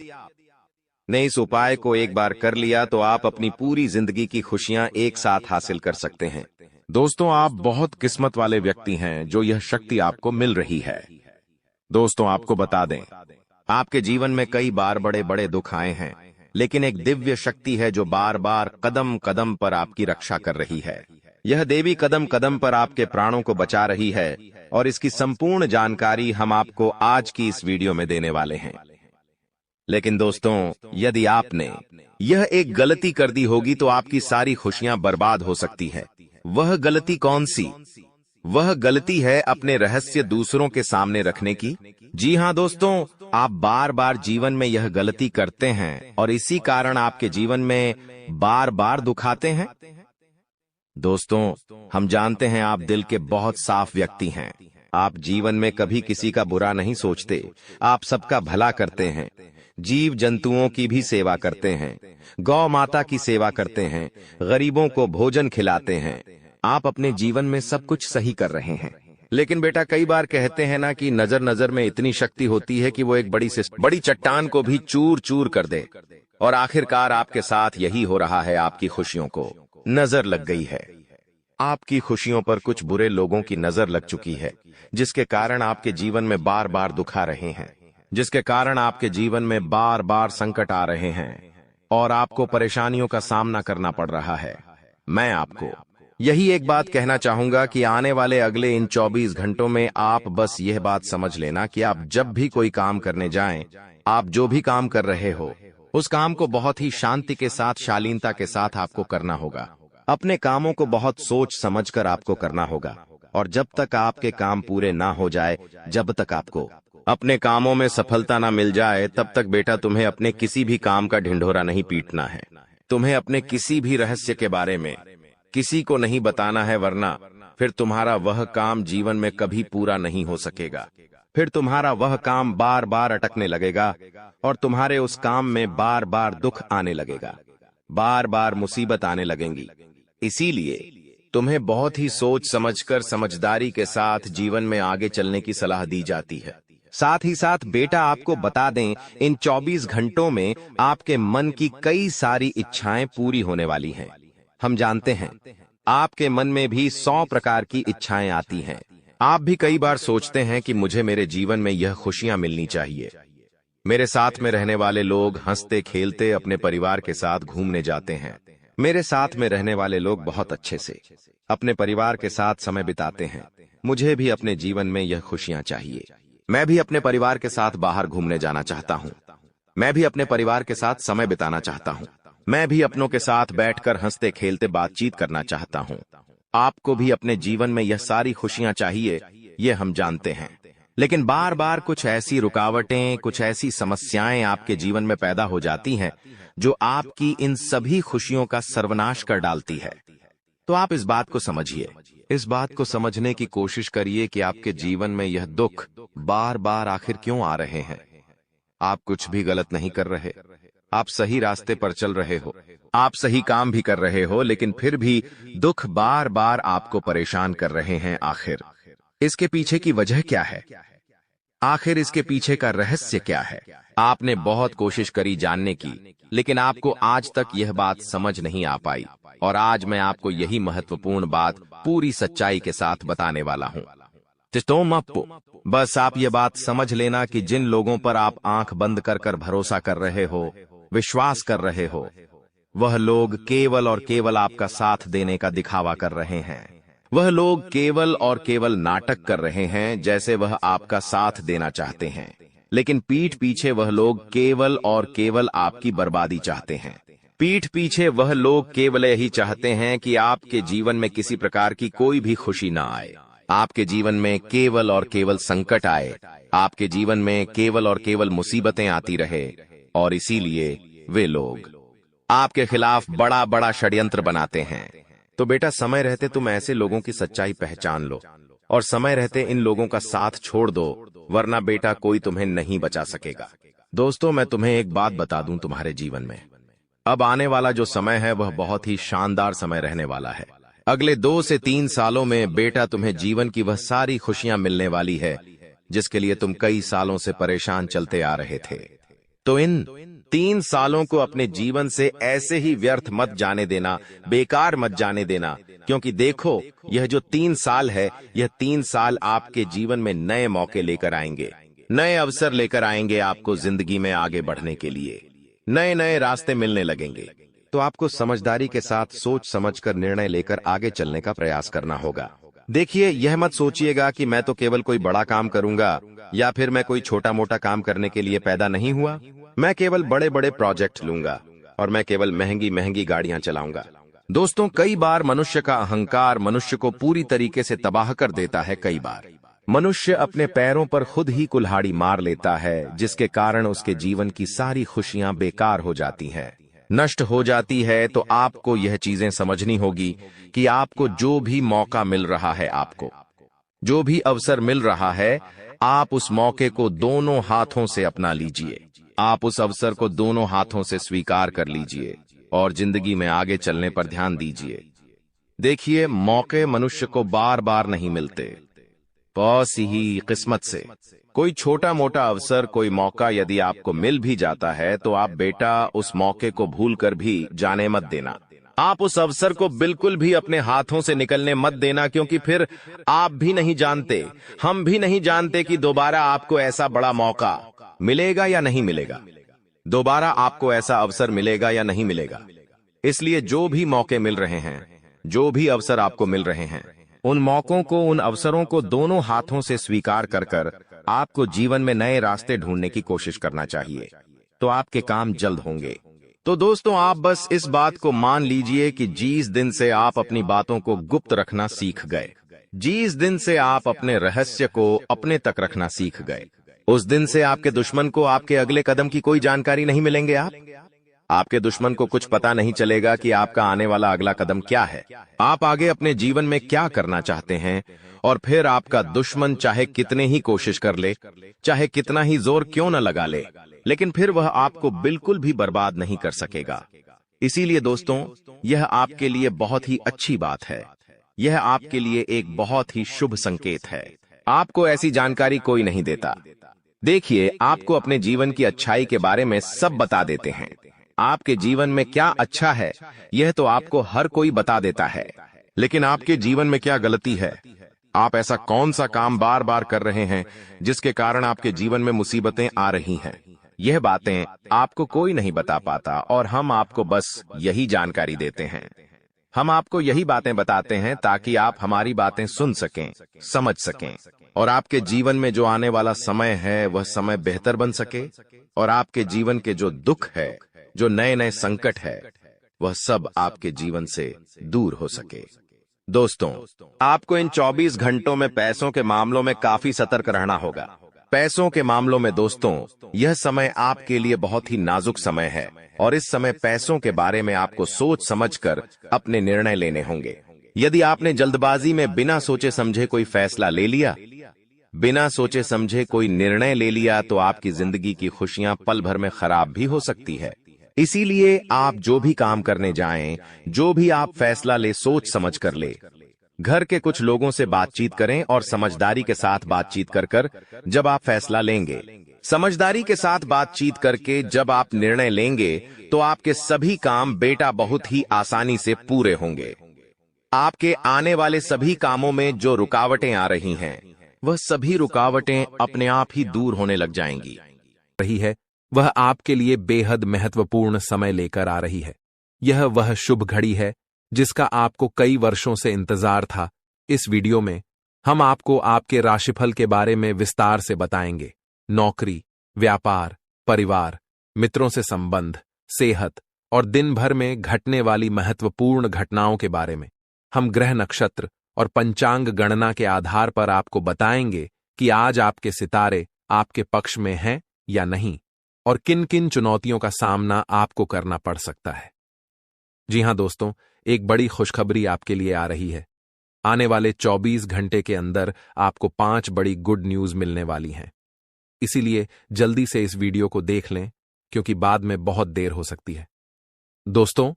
[SPEAKER 1] ने इस उपाय को एक बार कर लिया तो आप अपनी पूरी जिंदगी की खुशियां एक साथ हासिल कर सकते हैं। दोस्तों, आप बहुत किस्मत वाले व्यक्ति हैं जो यह शक्ति आपको मिल रही है। दोस्तों, आपको बता दें, आपके जीवन में कई बार बड़े बड़े दुख आए हैं, लेकिन एक दिव्य शक्ति है जो बार बार कदम कदम पर आपकी रक्षा कर रही है। यह देवी कदम कदम पर आपके प्राणों को बचा रही है, और इसकी संपूर्ण जानकारी हम आपको आज की इस वीडियो में देने वाले हैं। लेकिन दोस्तों, यदि आपने यह एक गलती कर दी होगी तो आपकी सारी खुशियां बर्बाद हो सकती है। वह गलती कौन सी? वह गलती है अपने रहस्य दूसरों के सामने रखने की। जी हां दोस्तों, आप बार बार जीवन में यह गलती करते हैं और इसी कारण आपके जीवन में बार बार दुख आते हैं। दोस्तों, हम जानते हैं आप दिल के बहुत साफ व्यक्ति हैं। आप जीवन में कभी किसी का बुरा नहीं सोचते, आप सबका भला करते हैं, जीव जंतुओं की भी सेवा करते हैं, गौ माता की सेवा करते हैं, गरीबों को भोजन खिलाते हैं। आप अपने जीवन में सब कुछ सही कर रहे हैं। लेकिन बेटा, कई बार कहते हैं ना कि नजर नजर में इतनी शक्ति होती है कि वो एक बड़ी चट्टान को भी चूर चूर कर दे। और आखिरकार आपके साथ यही हो रहा है। आपकी खुशियों को नजर लग गई है। आपकी खुशियों पर कुछ बुरे लोगों की नजर लग चुकी है, जिसके कारण आपके जीवन में बार बार दुख आ रहे हैं, जिसके कारण आपके जीवन में बार बार संकट आ रहे हैं और आपको परेशानियों का सामना करना पड़ रहा है। मैं आपको यही एक बात कहना चाहूंगा कि आने वाले अगले इन 24 घंटों में आप बस यह बात समझ लेना कि आप जब भी कोई काम करने जाएं, आप जो भी काम कर रहे हो, उस काम को बहुत ही शांति के साथ, शालीनता के साथ आपको करना होगा। अपने कामों को बहुत सोच समझकर आपको करना होगा। और जब तक आपके काम पूरे ना हो जाए, जब तक आपको अपने कामों में सफलता ना मिल जाए, तब तक बेटा तुम्हें अपने किसी भी काम का ढिंढोरा नहीं पीटना है। तुम्हें अपने किसी भी रहस्य के बारे में किसी को नहीं बताना है, वरना फिर तुम्हारा वह काम जीवन में कभी पूरा नहीं हो सकेगा। फिर तुम्हारा वह काम बार बार अटकने लगेगा और तुम्हारे उस काम में बार बार दुख आने लगेगा, बार बार मुसीबत आने लगेंगी। इसीलिए तुम्हें बहुत ही सोच समझकर, समझदारी के साथ जीवन में आगे चलने की सलाह दी जाती है। साथ ही साथ बेटा आपको बता दें, इन 24 घंटों में आपके मन की कई सारी इच्छाएं पूरी होने वाली हैं। हम जानते हैं आपके मन में भी 100 प्रकार की इच्छाएं आती हैं। आप भी कई बार सोचते हैं कि मुझे मेरे जीवन में यह खुशियां मिलनी चाहिए, मेरे साथ में रहने वाले लोग हंसते खेलते अपने परिवार के साथ घूमने जाते हैं, मेरे साथ में रहने वाले लोग बहुत अच्छे से अपने परिवार के साथ समय बिताते हैं, मुझे भी अपने जीवन में यह खुशियां चाहिए। मैं भी अपने परिवार के साथ बाहर घूमने जाना चाहता हूं, मैं भी अपने परिवार के साथ समय बिताना चाहता हूं, मैं भी अपनों के साथ बैठकर हंसते खेलते बातचीत करना चाहता हूं। आपको भी अपने जीवन में यह सारी खुशियां चाहिए, ये हम जानते हैं। लेकिन बार बार कुछ ऐसी रुकावटें, कुछ ऐसी समस्याएं आपके जीवन में पैदा हो जाती हैं जो आपकी इन सभी खुशियों का सर्वनाश कर डालती है। तो आप इस बात को समझिए, इस बात को समझने की कोशिश करिए कि आपके जीवन में यह दुख बार बार आखिर क्यों आ रहे हैं। आप कुछ भी गलत नहीं कर रहे, आप सही रास्ते पर चल रहे हो, आप सही काम भी कर रहे हो, लेकिन फिर भी दुख बार बार आपको परेशान कर रहे हैं। आखिर इसके पीछे की वजह क्या है? आखिर इसके पीछे का रहस्य क्या है? आपने बहुत कोशिश करी जानने की, लेकिन आपको आज तक यह बात समझ नहीं आ पाई, और आज मैं आपको यही महत्वपूर्ण बात पूरी सच्चाई के साथ बताने वाला हूं। बस आप ये बात समझ लेना कि जिन लोगों पर आप आंख बंद कर कर भरोसा कर रहे हो, विश्वास कर रहे हो, वह लोग केवल और केवल आपका साथ देने का दिखावा कर रहे हैं। वह लोग केवल और केवल नाटक कर रहे हैं, जैसे वह आपका साथ देना चाहते हैं, लेकिन पीठ पीछे वह लोग केवल और केवल आपकी बर्बादी चाहते हैं। पीठ पीछे वह लोग केवल यही चाहते हैं कि आपके जीवन में किसी प्रकार की कोई भी खुशी ना आए, आपके जीवन में केवल और केवल संकट आए, आपके जीवन में केवल और केवल मुसीबतें आती रहे, और इसीलिए वे लोग आपके खिलाफ बड़ा बड़ा षड्यंत्र बनाते हैं। तो बेटा, समय रहते तुम ऐसे लोगों की सच्चाई पहचान लो, और समय रहते इन लोगों का साथ छोड़ दो, वरना बेटा कोई तुम्हें नहीं बचा सकेगा। दोस्तों, मैं तुम्हें एक बात बता दूं, तुम्हारे जीवन में अब आने वाला जो समय है वह बहुत ही शानदार समय रहने वाला है। अगले 2 से 3 सालों में बेटा तुम्हें जीवन की वह सारी खुशियां मिलने वाली है जिसके लिए तुम कई सालों से परेशान चलते आ रहे थे। तो इन 3 सालों को अपने जीवन से ऐसे ही व्यर्थ मत जाने देना, बेकार मत जाने देना, क्योंकि देखो, यह जो 3 साल है, यह 3 साल आपके जीवन में नए मौके लेकर आएंगे, नए अवसर लेकर आएंगे आपको जिंदगी में आगे बढ़ने के लिए। नए नए रास्ते मिलने लगेंगे। तो आपको समझदारी के साथ सोच समझकर निर्णय लेकर आगे चलने का प्रयास करना होगा। देखिए, यह मत सोचिएगा कि मैं तो केवल कोई बड़ा काम करूंगा, या फिर मैं कोई छोटा मोटा काम करने के लिए पैदा नहीं हुआ, मैं केवल बड़े बड़े प्रोजेक्ट लूंगा, और मैं केवल महंगी महंगी गाड़ियां चलाऊंगा। दोस्तों, कई बार मनुष्य का अहंकार मनुष्य को पूरी तरीके से तबाह कर देता है। कई बार मनुष्य अपने पैरों पर खुद ही कुल्हाड़ी मार लेता है, जिसके कारण उसके जीवन की सारी खुशियां बेकार हो जाती हैं, नष्ट हो जाती है। तो आपको यह चीजें समझनी होगी कि आपको जो भी मौका मिल रहा है, आपको जो भी अवसर मिल रहा है, आप उस मौके को दोनों हाथों से अपना लीजिए। आप उस अवसर को दोनों हाथों से स्वीकार कर लीजिए और जिंदगी में आगे चलने पर ध्यान दीजिए। देखिए, मौके मनुष्य को बार बार नहीं मिलते, बस ही किस्मत से। कोई छोटा मोटा अवसर, कोई मौका यदि आपको मिल भी जाता है, तो आप बेटा उस मौके को भूलकर भी जाने मत देना। आप उस अवसर को बिल्कुल भी अपने हाथों से निकलने मत देना, क्योंकि फिर आप भी नहीं जानते, हम भी नहीं जानते कि दोबारा आपको ऐसा बड़ा मौका मिलेगा या नहीं मिलेगा, दोबारा आपको ऐसा अवसर मिलेगा या नहीं मिलेगा। इसलिए जो भी मौके मिल रहे हैं, जो भी अवसर आपको मिल रहे हैं, उन मौकों को, उन अवसरों को दोनों हाथों से स्वीकार कर कर आपको जीवन में नए रास्ते ढूंढने की कोशिश करना चाहिए। तो आपके काम जल्द होंगे। तो दोस्तों, आप बस इस बात को मान लीजिए कि जिस दिन से आप अपनी बातों को गुप्त रखना सीख गए, जिस दिन से आप अपने रहस्य को अपने तक रखना सीख गए, उस दिन से आपके दुश्मन को आपके अगले कदम की कोई जानकारी नहीं मिलेंगे। आपके दुश्मन को कुछ पता नहीं चलेगा कि आपका आने वाला अगला कदम क्या है, आप आगे अपने जीवन में क्या करना चाहते हैं। और फिर आपका दुश्मन चाहे कितने ही कोशिश कर ले, चाहे कितना ही जोर क्यों न लगा ले, लेकिन फिर वह आपको बिल्कुल भी बर्बाद नहीं कर सकेगा। इसीलिए दोस्तों, यह आपके लिए बहुत ही अच्छी बात है, यह आपके लिए एक बहुत ही शुभ संकेत है। आपको ऐसी जानकारी कोई नहीं देता, देखिए, आपको अपने जीवन की अच्छाई के बारे में सब बता देते हैं। आपके जीवन में क्या अच्छा है, यह तो आपको हर कोई बता देता है, लेकिन आपके जीवन में क्या गलती है? आप ऐसा कौन सा काम बार बार कर रहे हैं जिसके कारण आपके जीवन में मुसीबतें आ रही हैं? यह बातें आपको कोई नहीं बता पाता और हम आपको बस यही जानकारी देते हैं। हम आपको यही बातें बताते हैं ताकि आप हमारी बातें सुन सकें, समझ सकें और आपके जीवन में जो आने वाला समय है वह समय बेहतर बन सके और आपके जीवन के जो दुख है, जो नए नए संकट है, वह सब आपके जीवन से दूर हो सके। दोस्तों, आपको इन 24 घंटों में पैसों के मामलों में काफी सतर्क रहना होगा। पैसों के मामलों में दोस्तों, यह समय आपके लिए बहुत ही नाजुक समय है और इस समय पैसों के बारे में आपको सोच समझकर अपने निर्णय लेने होंगे। यदि आपने जल्दबाजी में बिना सोचे समझे कोई फैसला ले लिया, बिना सोचे समझे कोई निर्णय ले लिया, तो आपकी जिंदगी की खुशियां पल भर में खराब भी हो सकती है। इसीलिए आप जो भी काम करने जाएं, जो भी आप फैसला ले, सोच समझ कर ले। घर के कुछ लोगों से बातचीत करें और समझदारी के साथ बातचीत कर जब आप फैसला लेंगे, समझदारी के साथ बातचीत करके जब आप निर्णय लेंगे, तो आपके सभी काम बेटा बहुत ही आसानी से पूरे होंगे। आपके आने वाले सभी कामों में जो रुकावटें आ रही हैं, वह सभी रुकावटें अपने आप ही दूर होने लग जाएंगी।
[SPEAKER 2] रही है, वह आपके लिए बेहद महत्वपूर्ण समय लेकर आ रही है। यह वह शुभ घड़ी है जिसका आपको कई वर्षों से इंतजार था। इस वीडियो में हम आपको आपके राशिफल के बारे में विस्तार से बताएंगे। नौकरी, व्यापार, परिवार, मित्रों से संबंध, सेहत और दिन भर में घटने वाली महत्वपूर्ण घटनाओं के बारे में हम ग्रह, नक्षत्र और पंचांग गणना के आधार पर आपको बताएंगे कि आज आपके सितारे आपके पक्ष में हैं या नहीं और किन किन चुनौतियों का सामना आपको करना पड़ सकता है। जी हां दोस्तों, एक बड़ी खुशखबरी आपके लिए आ रही है। आने वाले 24 घंटे के अंदर आपको 5 बड़ी गुड न्यूज मिलने वाली हैं। इसीलिए जल्दी से इस वीडियो को देख लें, क्योंकि बाद में बहुत देर हो सकती है। दोस्तों,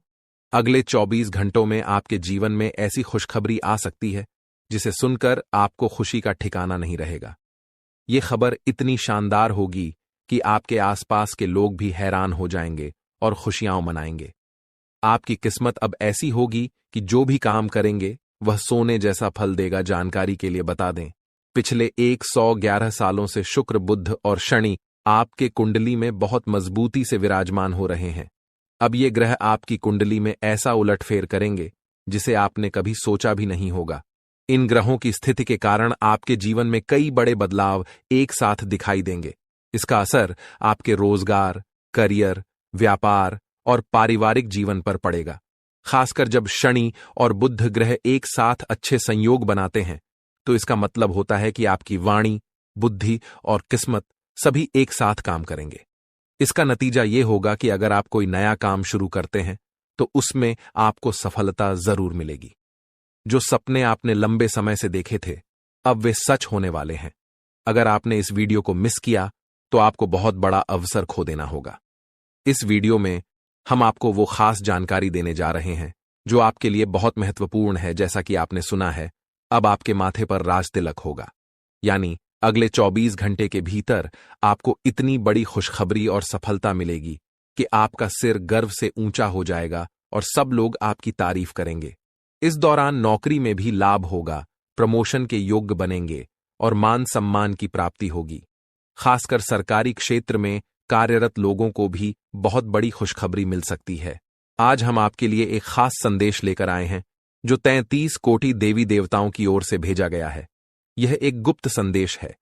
[SPEAKER 2] अगले 24 घंटों में आपके जीवन में ऐसी खुशखबरी आ सकती है जिसे सुनकर आपको खुशी का ठिकाना नहीं रहेगा। ये खबर इतनी शानदार होगी कि आपके आसपास के लोग भी हैरान हो जाएंगे और खुशियां मनाएंगे। आपकी किस्मत अब ऐसी होगी कि जो भी काम करेंगे वह सोने जैसा फल देगा। जानकारी के लिए बता दें, पिछले 111 सालों से शुक्र, बुध और शनि आपके कुंडली में बहुत मजबूती से विराजमान हो रहे हैं। अब ये ग्रह आपकी कुंडली में ऐसा उलटफेर करेंगे जिसे आपने कभी सोचा भी नहीं होगा। इन ग्रहों की स्थिति के कारण आपके जीवन में कई बड़े बदलाव एक साथ दिखाई देंगे। इसका असर आपके रोजगार, करियर, व्यापार और पारिवारिक जीवन पर पड़ेगा। खासकर जब शनि और बुध ग्रह एक साथ अच्छे संयोग बनाते हैं, तो इसका मतलब होता है कि आपकी वाणी, बुद्धि और किस्मत सभी एक साथ काम करेंगे। इसका नतीजा ये होगा कि अगर आप कोई नया काम शुरू करते हैं तो उसमें आपको सफलता जरूर मिलेगी। जो सपने आपने लंबे समय से देखे थे, अब वे सच होने वाले हैं। अगर आपने इस वीडियो को मिस किया तो आपको बहुत बड़ा अवसर खो देना होगा। इस वीडियो में हम आपको वो खास जानकारी देने जा रहे हैं जो आपके लिए बहुत महत्वपूर्ण है। जैसा कि आपने सुना है, अब आपके माथे पर राज तिलक होगा, यानी अगले 24 घंटे के भीतर आपको इतनी बड़ी खुशखबरी और सफलता मिलेगी कि आपका सिर गर्व से ऊंचा हो जाएगा और सब लोग आपकी तारीफ करेंगे। इस दौरान नौकरी में भी लाभ होगा, प्रमोशन के योग्य बनेंगे और मान सम्मान की प्राप्ति होगी। खासकर सरकारी क्षेत्र में कार्यरत लोगों को भी बहुत बड़ी खुशखबरी मिल सकती है। आज हम आपके लिए एक खास संदेश लेकर आए हैं जो 33 कोटि देवी देवताओं की ओर से भेजा गया है। यह एक गुप्त संदेश है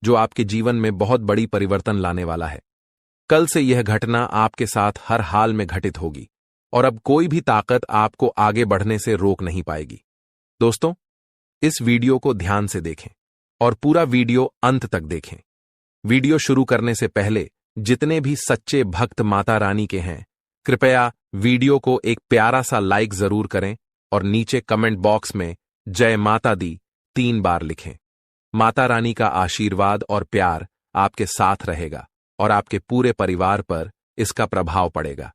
[SPEAKER 2] जो आपके जीवन में बहुत बड़ी परिवर्तन लाने वाला है। कल से यह घटना आपके साथ हर हाल में घटित होगी और अब कोई भी ताकत आपको आगे बढ़ने से रोक नहीं पाएगी। दोस्तों, इस वीडियो को ध्यान से देखें और पूरा वीडियो अंत तक देखें। वीडियो शुरू करने से पहले जितने भी सच्चे भक्त माता रानी के हैं, कृपया वीडियो को एक प्यारा सा लाइक जरूर करें और नीचे कमेंट बॉक्स में जय माता दी 3 बार लिखें। माता रानी का आशीर्वाद और प्यार आपके साथ रहेगा और आपके पूरे परिवार पर इसका प्रभाव पड़ेगा।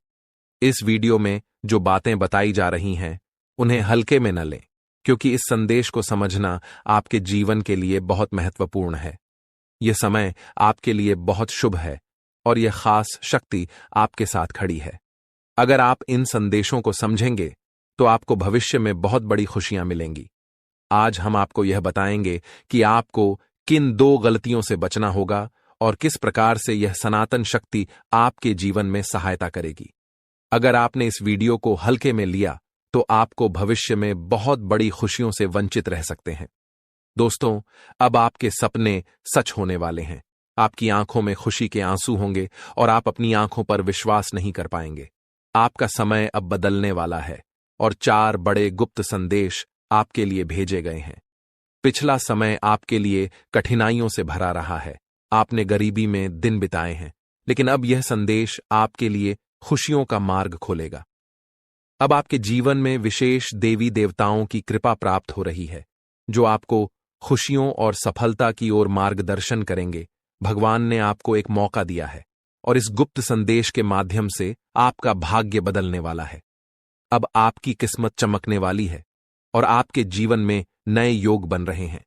[SPEAKER 2] इस वीडियो में जो बातें बताई जा रही हैं, उन्हें हल्के में न लें, क्योंकि इस संदेश को समझना आपके जीवन के लिए बहुत महत्वपूर्ण है। यह समय आपके लिए बहुत शुभ है और यह खास शक्ति आपके साथ खड़ी है। अगर आप इन संदेशों को समझेंगे तो आपको भविष्य में बहुत बड़ी खुशियां मिलेंगी। आज हम आपको यह बताएंगे कि आपको किन 2 गलतियों से बचना होगा और किस प्रकार से यह सनातन शक्ति आपके जीवन में सहायता करेगी। अगर आपने इस वीडियो को हल्के में लिया तो आपको भविष्य में बहुत बड़ी खुशियों से वंचित रह सकते हैं। दोस्तों, अब आपके सपने सच होने वाले हैं। आपकी आंखों में खुशी के आंसू होंगे और आप अपनी आंखों पर विश्वास नहीं कर पाएंगे। आपका समय अब बदलने वाला है और 4 बड़े गुप्त संदेश आपके लिए भेजे गए हैं। पिछला समय आपके लिए कठिनाइयों से भरा रहा है। आपने गरीबी में दिन बिताए हैं, लेकिन अब यह संदेश आपके लिए खुशियों का मार्ग खोलेगा। अब आपके जीवन में विशेष देवी देवताओं की कृपा प्राप्त हो रही है, जो आपको खुशियों और सफलता की ओर मार्गदर्शन करेंगे। भगवान ने आपको एक मौका दिया है और इस गुप्त संदेश के माध्यम से आपका भाग्य बदलने वाला है। अब आपकी किस्मत चमकने वाली है और आपके जीवन में नए योग बन रहे हैं।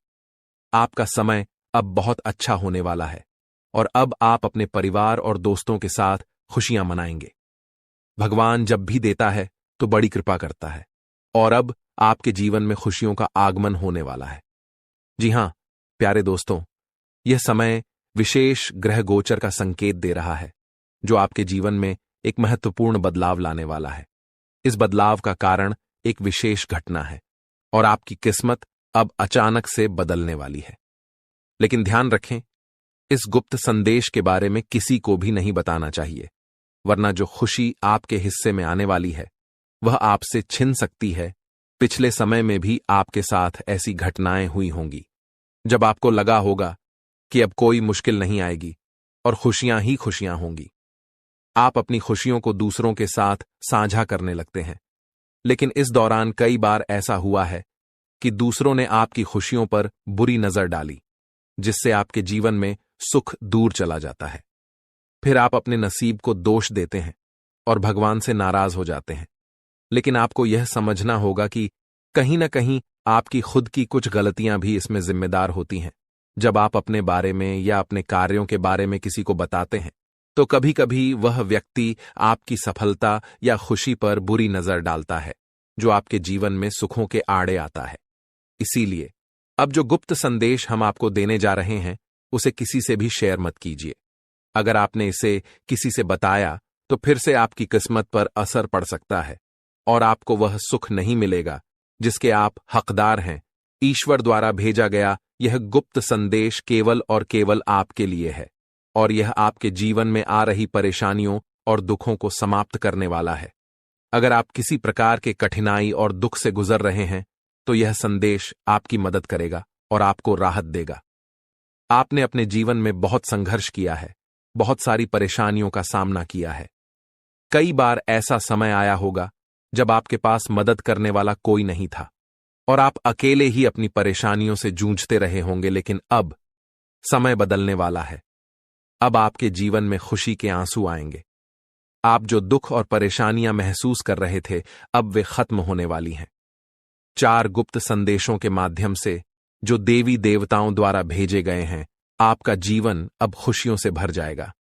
[SPEAKER 2] आपका समय अब बहुत अच्छा होने वाला है और अब आप अपने परिवार और दोस्तों के साथ खुशियां मनाएंगे। भगवान जब भी देता है तो बड़ी कृपा करता है और अब आपके जीवन में खुशियों का आगमन होने वाला है। जी हां, प्यारे दोस्तों, यह समय विशेष ग्रह गोचर का संकेत दे रहा है, जो आपके जीवन में एक महत्वपूर्ण बदलाव लाने वाला है। इस बदलाव का कारण एक विशेष घटना है और आपकी किस्मत अब अचानक से बदलने वाली है। लेकिन ध्यान रखें, इस गुप्त संदेश के बारे में किसी को भी नहीं बताना चाहिए, वरना जो खुशी आपके हिस्से में आने वाली है वह आपसे छिन सकती है। पिछले समय में भी आपके साथ ऐसी घटनाएं हुई होंगी, जब आपको लगा होगा कि अब कोई मुश्किल नहीं आएगी और खुशियां ही खुशियां होंगी। आप अपनी खुशियों को दूसरों के साथ साझा करने लगते हैं, लेकिन इस दौरान कई बार ऐसा हुआ है कि दूसरों ने आपकी खुशियों पर बुरी नजर डाली, जिससे आपके जीवन में सुख दूर चला जाता है। फिर आप अपने नसीब को दोष देते हैं और भगवान से नाराज हो जाते हैं। लेकिन आपको यह समझना होगा कि कहीं न कहीं आपकी खुद की कुछ गलतियां भी इसमें जिम्मेदार होती हैं। जब आप अपने बारे में या अपने कार्यों के बारे में किसी को बताते हैं, तो कभी कभी वह व्यक्ति आपकी सफलता या खुशी पर बुरी नजर डालता है, जो आपके जीवन में सुखों के आड़े आता है। इसीलिए अब जो गुप्त संदेश हम आपको देने जा रहे हैं, उसे किसी से भी शेयर मत कीजिए। अगर आपने इसे किसी से बताया तो फिर से आपकी किस्मत पर असर पड़ सकता है और आपको वह सुख नहीं मिलेगा जिसके आप हकदार हैं। ईश्वर द्वारा भेजा गया यह गुप्त संदेश केवल और केवल आपके लिए है और यह आपके जीवन में आ रही परेशानियों और दुखों को समाप्त करने वाला है। अगर आप किसी प्रकार के कठिनाई और दुख से गुजर रहे हैं तो यह संदेश आपकी मदद करेगा और आपको राहत देगा। आपने अपने जीवन में बहुत संघर्ष किया है, बहुत सारी परेशानियों का सामना किया है। कई बार ऐसा समय आया होगा जब आपके पास मदद करने वाला कोई नहीं था और आप अकेले ही अपनी परेशानियों से जूझते रहे होंगे। लेकिन अब समय बदलने वाला है। अब आपके जीवन में खुशी के आंसू आएंगे। आप जो दुख और परेशानियां महसूस कर रहे थे, अब वे खत्म होने वाली हैं। 4 गुप्त संदेशों के माध्यम से, जो देवी देवताओं द्वारा भेजे गए हैं, आपका जीवन अब खुशियों से भर जाएगा।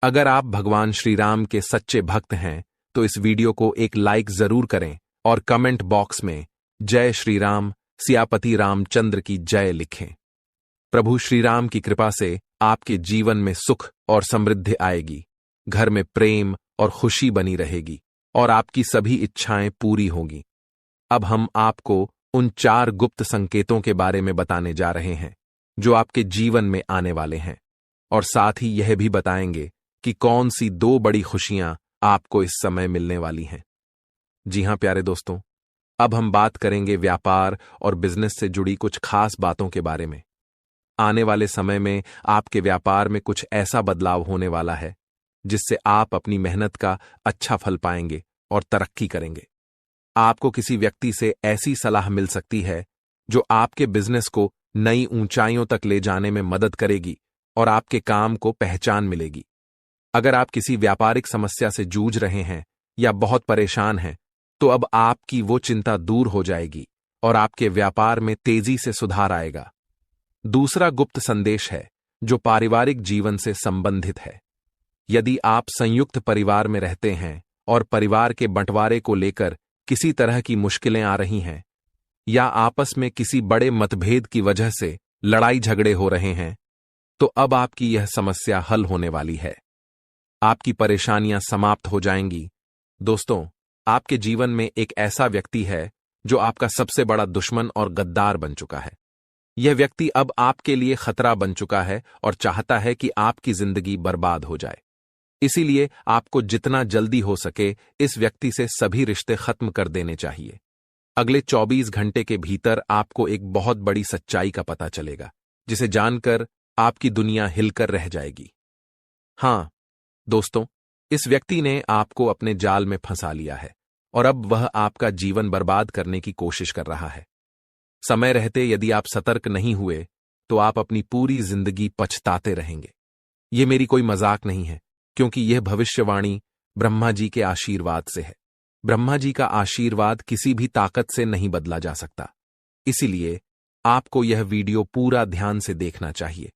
[SPEAKER 2] अगर आप भगवान श्री राम के सच्चे भक्त हैं तो इस वीडियो को एक लाइक जरूर करें और कमेंट बॉक्स में जय श्री राम, सियापति रामचंद्र की जय लिखें। प्रभु श्री राम की कृपा से आपके जीवन में सुख और समृद्धि आएगी, घर में प्रेम और खुशी बनी रहेगी और आपकी सभी इच्छाएं पूरी होंगी। अब हम आपको उन 4 गुप्त संकेतों के बारे में बताने जा रहे हैं जो आपके जीवन में आने वाले हैं, और साथ ही यह भी बताएंगे कि कौन सी 2 बड़ी खुशियां आपको इस समय मिलने वाली हैं। जी हां प्यारे दोस्तों, अब हम बात करेंगे व्यापार और बिजनेस से जुड़ी कुछ खास बातों के बारे में। आने वाले समय में आपके व्यापार में कुछ ऐसा बदलाव होने वाला है जिससे आप अपनी मेहनत का अच्छा फल पाएंगे और तरक्की करेंगे। आपको किसी व्यक्ति से ऐसी सलाह मिल सकती है जो आपके बिजनेस को नई ऊंचाइयों तक ले जाने में मदद करेगी और आपके काम को पहचान मिलेगी। अगर आप किसी व्यापारिक समस्या से जूझ रहे हैं या बहुत परेशान हैं, तो अब आपकी वो चिंता दूर हो जाएगी और आपके व्यापार में तेजी से सुधार आएगा। दूसरा गुप्त संदेश है जो पारिवारिक जीवन से संबंधित है। यदि आप संयुक्त परिवार में रहते हैं और परिवार के बंटवारे को लेकर किसी तरह की मुश्किलें आ रही हैं, या आपस में किसी बड़े मतभेद की वजह से लड़ाई झगड़े हो रहे हैं, तो अब आपकी यह समस्या हल होने वाली है। आपकी परेशानियां समाप्त हो जाएंगी। दोस्तों, आपके जीवन में एक ऐसा व्यक्ति है जो आपका सबसे बड़ा दुश्मन और गद्दार बन चुका है। यह व्यक्ति अब आपके लिए खतरा बन चुका है और चाहता है कि आपकी जिंदगी बर्बाद हो जाए। इसीलिए आपको जितना जल्दी हो सके इस व्यक्ति से सभी रिश्ते खत्म कर देने चाहिए। अगले 24 घंटे के भीतर आपको एक बहुत बड़ी सच्चाई का पता चलेगा, जिसे जानकर आपकी दुनिया हिलकर रह जाएगी। हां दोस्तों, इस व्यक्ति ने आपको अपने जाल में फंसा लिया है और अब वह आपका जीवन बर्बाद करने की कोशिश कर रहा है। समय रहते यदि आप सतर्क नहीं हुए तो आप अपनी पूरी जिंदगी पछताते रहेंगे। यह मेरी कोई मजाक नहीं है, क्योंकि यह भविष्यवाणी ब्रह्मा जी के आशीर्वाद से है। ब्रह्मा जी का आशीर्वाद किसी भी ताकत से नहीं बदला जा सकता। इसीलिए आपको यह वीडियो पूरा ध्यान से देखना चाहिए।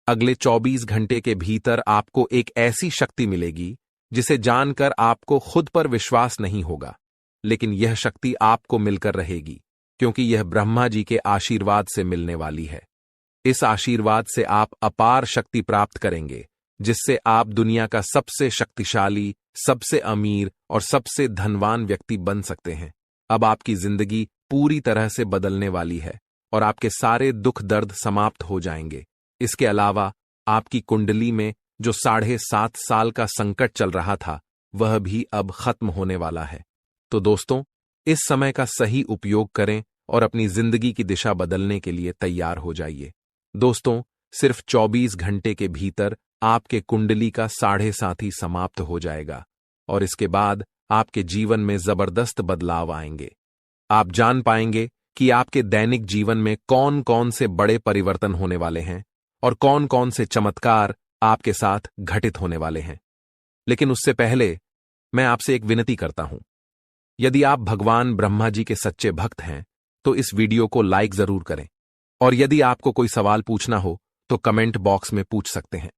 [SPEAKER 2] अगले 24 घंटे के भीतर आपको एक ऐसी शक्ति मिलेगी जिसे जानकर आपको खुद पर विश्वास नहीं होगा, लेकिन यह शक्ति आपको मिलकर रहेगी, क्योंकि यह ब्रह्मा जी के आशीर्वाद से मिलने वाली है। इस आशीर्वाद से आप अपार शक्ति प्राप्त करेंगे, जिससे आप दुनिया का सबसे शक्तिशाली, सबसे अमीर और सबसे धनवान व्यक्ति बन सकते हैं। अब आपकी जिंदगी पूरी तरह से बदलने वाली है और आपके सारे दुख दर्द समाप्त हो जाएंगे। इसके अलावा आपकी कुंडली में जो 7.5 साल का संकट चल रहा था, वह भी अब खत्म होने वाला है। तो दोस्तों, इस समय का सही उपयोग करें और अपनी जिंदगी की दिशा बदलने के लिए तैयार हो जाइए। दोस्तों, सिर्फ 24 घंटे के भीतर आपके कुंडली का 7.5 समाप्त हो जाएगा और इसके बाद आपके जीवन में जबरदस्त बदलाव आएंगे। आप जान पाएंगे कि आपके दैनिक जीवन में कौन कौन से बड़े परिवर्तन होने वाले हैं और कौन कौन से चमत्कार आपके साथ घटित होने वाले हैं। लेकिन उससे पहले मैं आपसे एक विनती करता हूं। यदि आप भगवान ब्रह्मा जी के सच्चे भक्त हैं तो इस वीडियो को लाइक जरूर करें, और यदि आपको कोई सवाल पूछना हो तो कमेंट बॉक्स में पूछ सकते हैं।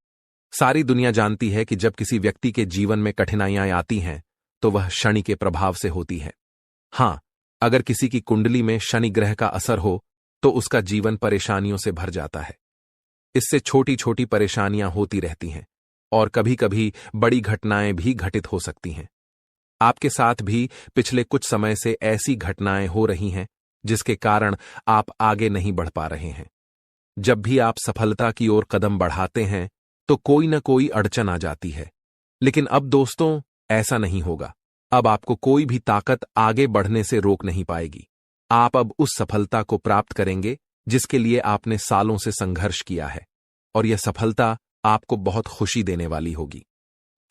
[SPEAKER 2] सारी दुनिया जानती है कि जब किसी व्यक्ति के जीवन में कठिनाइयां आती हैं तो वह शनि के प्रभाव से होती है। हां, अगर किसी की कुंडली में शनि ग्रह का असर हो तो उसका जीवन परेशानियों से भर जाता है। इससे छोटी छोटी परेशानियां होती रहती हैं और कभी कभी बड़ी घटनाएं भी घटित हो सकती हैं। आपके साथ भी पिछले कुछ समय से ऐसी घटनाएं हो रही हैं जिसके कारण आप आगे नहीं बढ़ पा रहे हैं। जब भी आप सफलता की ओर कदम बढ़ाते हैं तो कोई न कोई अड़चन आ जाती है, लेकिन अब दोस्तों ऐसा नहीं होगा। अब आपको कोई भी ताकत आगे बढ़ने से रोक नहीं पाएगी। आप अब उस सफलता को प्राप्त करेंगे जिसके लिए आपने सालों से संघर्ष किया है, और यह सफलता आपको बहुत खुशी देने वाली होगी,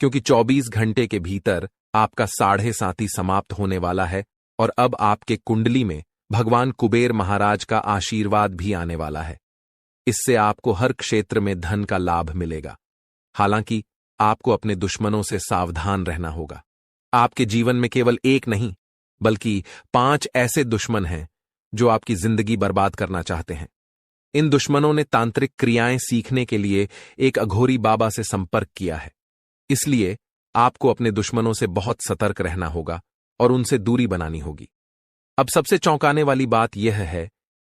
[SPEAKER 2] क्योंकि 24 घंटे के भीतर आपका 7.5 समाप्त होने वाला है और अब आपके कुंडली में भगवान कुबेर महाराज का आशीर्वाद भी आने वाला है। इससे आपको हर क्षेत्र में धन का लाभ मिलेगा। हालांकि आपको अपने दुश्मनों से सावधान रहना होगा। आपके जीवन में केवल एक नहीं बल्कि 5 ऐसे दुश्मन हैं जो आपकी जिंदगी बर्बाद करना चाहते हैं। इन दुश्मनों ने तांत्रिक क्रियाएं सीखने के लिए एक अघोरी बाबा से संपर्क किया है। इसलिए आपको अपने दुश्मनों से बहुत सतर्क रहना होगा और उनसे दूरी बनानी होगी। अब सबसे चौंकाने वाली बात यह है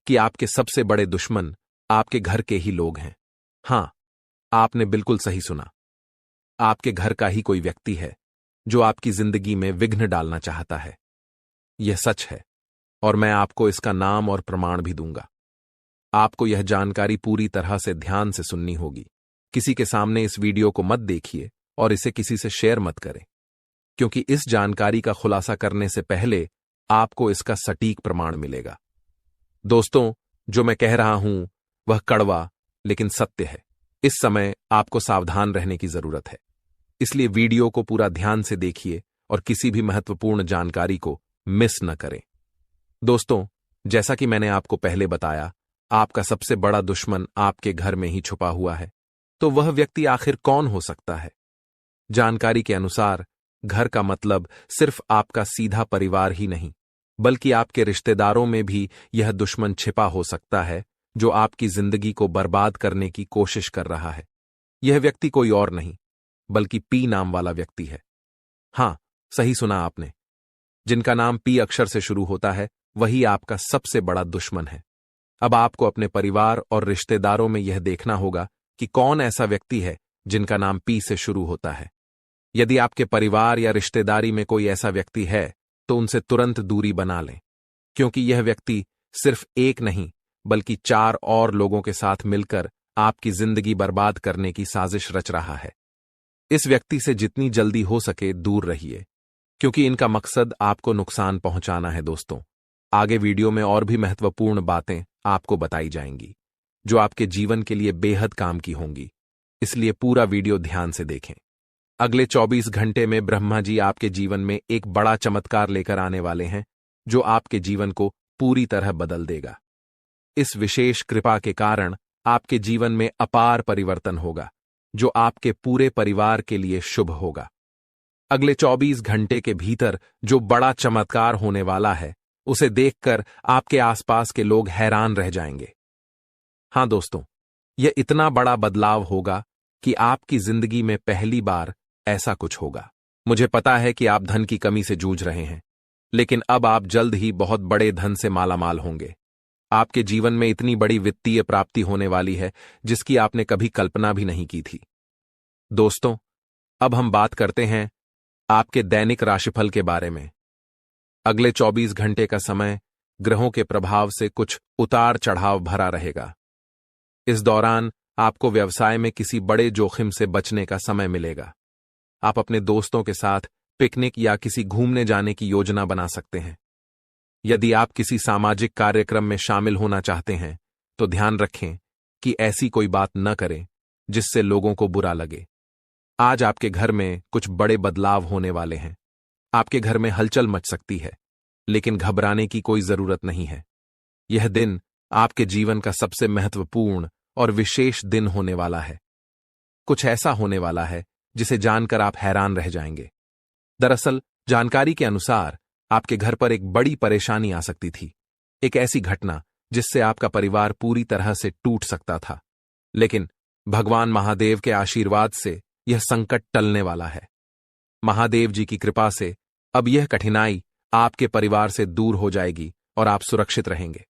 [SPEAKER 2] कि आपके सबसे बड़े दुश्मन आपके घर के ही लोग हैं। हां, आपने बिल्कुल सही सुना। आपके घर का ही कोई व्यक्ति है जो आपकी जिंदगी में विघ्न डालना चाहता है। यह सच है और मैं आपको इसका नाम और प्रमाण भी दूंगा। आपको यह जानकारी पूरी तरह से ध्यान से सुननी होगी। किसी के सामने इस वीडियो को मत देखिए और इसे किसी से शेयर मत करें, क्योंकि इस जानकारी का खुलासा करने से पहले आपको इसका सटीक प्रमाण मिलेगा। दोस्तों, जो मैं कह रहा हूं वह कड़वा लेकिन सत्य है। इस समय आपको सावधान रहने की जरूरत है, इसलिए वीडियो को पूरा ध्यान से देखिए और किसी भी महत्वपूर्ण जानकारी को मिस न करें। दोस्तों, जैसा कि मैंने आपको पहले बताया, आपका सबसे बड़ा दुश्मन आपके घर में ही छुपा हुआ है। तो वह व्यक्ति आखिर कौन हो सकता है? जानकारी के अनुसार घर का मतलब सिर्फ आपका सीधा परिवार ही नहीं, बल्कि आपके रिश्तेदारों में भी यह दुश्मन छिपा हो सकता है, जो आपकी जिंदगी को बर्बाद करने की कोशिश कर रहा है। यह व्यक्ति कोई और नहीं बल्कि पी नाम वाला व्यक्ति है। हां, सही सुना आपने। जिनका नाम पी अक्षर से शुरू होता है वही आपका सबसे बड़ा दुश्मन है। अब आपको अपने परिवार और रिश्तेदारों में यह देखना होगा कि कौन ऐसा व्यक्ति है जिनका नाम पी से शुरू होता है। यदि आपके परिवार या रिश्तेदारी में कोई ऐसा व्यक्ति है तो उनसे तुरंत दूरी बना लें, क्योंकि यह व्यक्ति सिर्फ एक नहीं बल्कि 4 और लोगों के साथ मिलकर आपकी जिंदगी बर्बाद करने की साजिश रच रहा है। इस व्यक्ति से जितनी जल्दी हो सके दूर रहिए, क्योंकि इनका मकसद आपको नुकसान पहुंचाना है। दोस्तों, आगे वीडियो में और भी महत्वपूर्ण बातें आपको बताई जाएंगी जो आपके जीवन के लिए बेहद काम की होंगी, इसलिए पूरा वीडियो ध्यान से देखें। अगले 24 घंटे में ब्रह्मा जी आपके जीवन में एक बड़ा चमत्कार लेकर आने वाले हैं जो आपके जीवन को पूरी तरह बदल देगा। इस विशेष कृपा के कारण आपके जीवन में अपार परिवर्तन होगा जो आपके पूरे परिवार के लिए शुभ होगा। अगले 24 घंटे के भीतर जो बड़ा चमत्कार होने वाला है उसे देखकर आपके आसपास के लोग हैरान रह जाएंगे। हां दोस्तों, यह इतना बड़ा बदलाव होगा कि आपकी जिंदगी में पहली बार ऐसा कुछ होगा। मुझे पता है कि आप धन की कमी से जूझ रहे हैं, लेकिन अब आप जल्द ही बहुत बड़े धन से मालामाल होंगे। आपके जीवन में इतनी बड़ी वित्तीय प्राप्ति होने वाली है जिसकी आपने कभी कल्पना भी नहीं की थी। दोस्तों, अब हम बात करते हैं आपके दैनिक राशिफल के बारे में। अगले 24 घंटे का समय ग्रहों के प्रभाव से कुछ उतार चढ़ाव भरा रहेगा। इस दौरान आपको व्यवसाय में किसी बड़े जोखिम से बचने का समय मिलेगा। आप अपने दोस्तों के साथ पिकनिक या किसी घूमने जाने की योजना बना सकते हैं। यदि आप किसी सामाजिक कार्यक्रम में शामिल होना चाहते हैं तो ध्यान रखें कि ऐसी कोई बात न करें जिससे लोगों को बुरा लगे। आज आपके घर में कुछ बड़े बदलाव होने वाले हैं। आपके घर में हलचल मच सकती है, लेकिन घबराने की कोई जरूरत नहीं है। यह दिन आपके जीवन का सबसे महत्वपूर्ण और विशेष दिन होने वाला है। कुछ ऐसा होने वाला है जिसे जानकर आप हैरान रह जाएंगे। दरअसल जानकारी के अनुसार आपके घर पर एक बड़ी परेशानी आ सकती थी, एक ऐसी घटना जिससे आपका परिवार पूरी तरह से टूट सकता था। लेकिन भगवान महादेव के आशीर्वाद से यह संकट टलने वाला है। महादेव जी की कृपा से अब यह कठिनाई आपके परिवार से दूर हो जाएगी और आप सुरक्षित रहेंगे।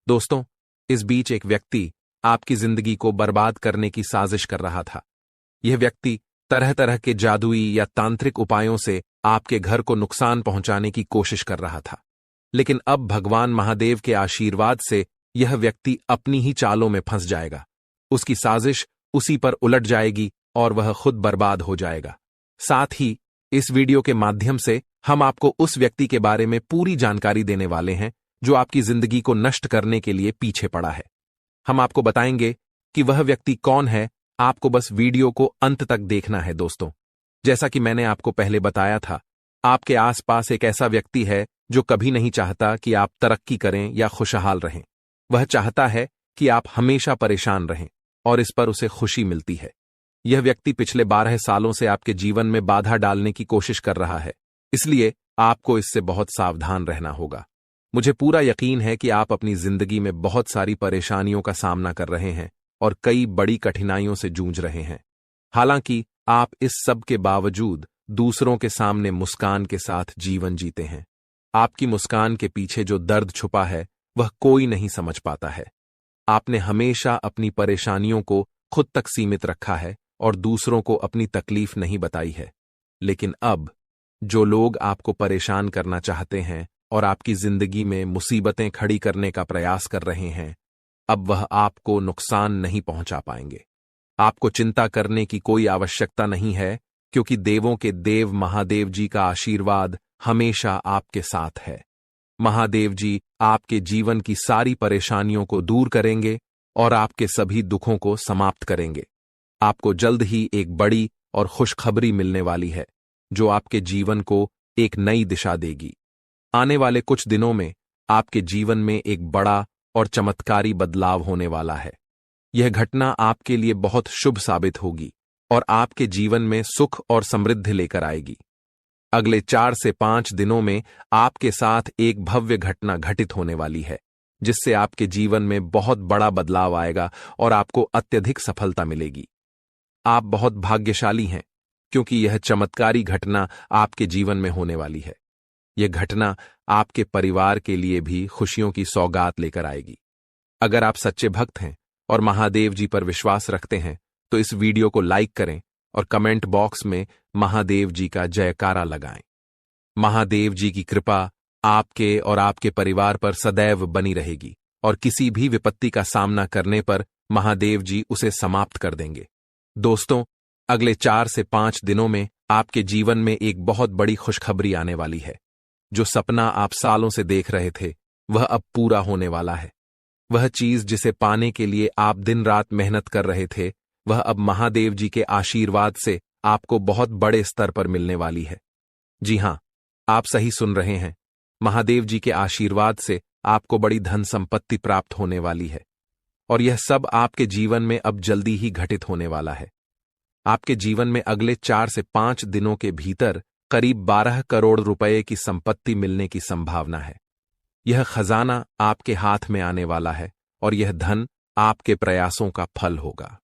[SPEAKER 2] दोस्तों, इस बीच एक व्यक्ति आपकी जिंदगी को बर्बाद करने की साजिश कर रहा था। यह व्यक्ति तरह तरह के जादुई या तांत्रिक उपायों से आपके घर को नुकसान पहुंचाने की कोशिश कर रहा था। लेकिन अब भगवान महादेव के आशीर्वाद से यह व्यक्ति अपनी ही चालों में फंस जाएगा। उसकी साजिश उसी पर उलट जाएगी और वह खुद बर्बाद हो जाएगा। साथ ही इस वीडियो के माध्यम से हम आपको उस व्यक्ति के बारे में पूरी जानकारी देने वाले हैं जो आपकी जिंदगी को नष्ट करने के लिए पीछे पड़ा है। हम आपको बताएंगे कि वह व्यक्ति कौन है। आपको बस वीडियो को अंत तक देखना है। दोस्तों, जैसा कि मैंने आपको पहले बताया था, आपके आसपास एक ऐसा व्यक्ति है जो कभी नहीं चाहता कि आप तरक्की करें या खुशहाल रहें। वह चाहता है कि आप हमेशा परेशान रहें और इस पर उसे खुशी मिलती है। यह व्यक्ति पिछले 12 सालों से आपके जीवन में बाधा डालने की कोशिश कर रहा है, इसलिए आपको इससे बहुत सावधान रहना होगा। मुझे पूरा यकीन है कि आप अपनी जिंदगी में बहुत सारी परेशानियों का सामना कर रहे हैं और कई बड़ी कठिनाइयों से जूझ रहे हैं। हालांकि आप इस सब के बावजूद दूसरों के सामने मुस्कान के साथ जीवन जीते हैं। आपकी मुस्कान के पीछे जो दर्द छुपा है वह कोई नहीं समझ पाता है। आपने हमेशा अपनी परेशानियों को खुद तक सीमित रखा है और दूसरों को अपनी तकलीफ नहीं बताई है। लेकिन अब जो लोग आपको परेशान करना चाहते हैं और आपकी जिंदगी में मुसीबतें खड़ी करने का प्रयास कर रहे हैं, अब वह आपको नुकसान नहीं पहुंचा पाएंगे। आपको चिंता करने की कोई आवश्यकता नहीं है, क्योंकि देवों के देव महादेव जी का आशीर्वाद हमेशा आपके साथ है। महादेव जी आपके जीवन की सारी परेशानियों को दूर करेंगे और आपके सभी दुखों को समाप्त करेंगे। आपको जल्द ही एक बड़ी और खुशखबरी मिलने वाली है जो आपके जीवन को एक नई दिशा देगी। आने वाले कुछ दिनों में आपके जीवन में एक बड़ा और चमत्कारी बदलाव होने वाला है। यह घटना आपके लिए बहुत शुभ साबित होगी और आपके जीवन में सुख और समृद्धि लेकर आएगी। अगले 4 से 5 दिनों में आपके साथ एक भव्य घटना घटित होने वाली है जिससे आपके जीवन में बहुत बड़ा बदलाव आएगा और आपको अत्यधिक सफलता मिलेगी। आप बहुत भाग्यशाली हैं, क्योंकि यह चमत्कारी घटना आपके जीवन में होने वाली है। यह घटना आपके परिवार के लिए भी खुशियों की सौगात लेकर आएगी। अगर आप सच्चे भक्त हैं और महादेव जी पर विश्वास रखते हैं, तो इस वीडियो को लाइक करें और कमेंट बॉक्स में महादेव जी का जयकारा लगाएं। महादेव जी की कृपा आपके और आपके परिवार पर सदैव बनी रहेगी और किसी भी विपत्ति का सामना करने पर महादेव जी उसे समाप्त कर देंगे। दोस्तों, अगले 4 से 5 दिनों में आपके जीवन में एक बहुत बड़ी खुशखबरी आने वाली है। जो सपना आप सालों से देख रहे थे, वह अब पूरा होने वाला है। वह चीज जिसे पाने के लिए आप दिन रात मेहनत कर रहे थे, वह अब महादेव जी के आशीर्वाद से आपको बहुत बड़े स्तर पर मिलने वाली है। जी हां, आप सही सुन रहे हैं। महादेव जी के आशीर्वाद से आपको बड़ी धन संपत्ति प्राप्त होने वाली है और यह सब आपके जीवन में अब जल्दी ही घटित होने वाला है। आपके जीवन में अगले 4 से 5 दिनों के भीतर करीब 12 करोड़ रुपए की संपत्ति मिलने की संभावना है। यह खजाना आपके हाथ में आने वाला है और यह धन आपके प्रयासों का फल होगा।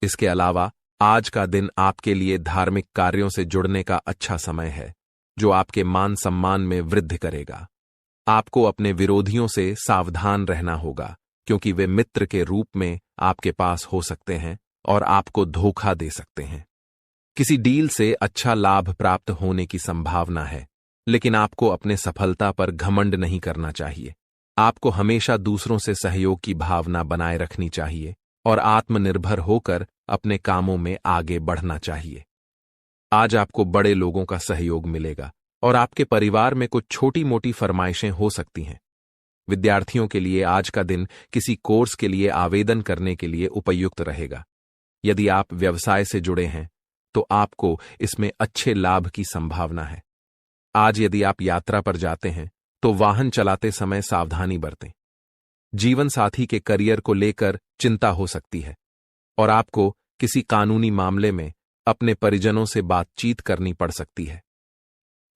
[SPEAKER 2] इसके अलावा आज का दिन आपके लिए धार्मिक कार्यों से जुड़ने का अच्छा समय है, जो आपके मान सम्मान में वृद्धि करेगा। आपको अपने विरोधियों से सावधान रहना होगा, क्योंकि वे मित्र के रूप में आपके पास हो सकते हैं और आपको धोखा दे सकते हैं। किसी डील से अच्छा लाभ प्राप्त होने की संभावना है, लेकिन आपको अपने सफलता पर घमंड नहीं करना चाहिए। आपको हमेशा दूसरों से सहयोग की भावना बनाए रखनी चाहिए और आत्मनिर्भर होकर अपने कामों में आगे बढ़ना चाहिए। आज आपको बड़े लोगों का सहयोग मिलेगा और आपके परिवार में कुछ छोटी मोटी फरमाइशें हो सकती हैं। विद्यार्थियों के लिए आज का दिन किसी कोर्स के लिए आवेदन करने के लिए उपयुक्त रहेगा। यदि आप व्यवसाय से जुड़े हैं, तो आपको इसमें अच्छे लाभ की संभावना है। आज यदि आप यात्रा पर जाते हैं, तो वाहन चलाते समय सावधानी बरतें। जीवन साथी के करियर को लेकर चिंता हो सकती है और आपको किसी कानूनी मामले में अपने परिजनों से बातचीत करनी पड़ सकती है।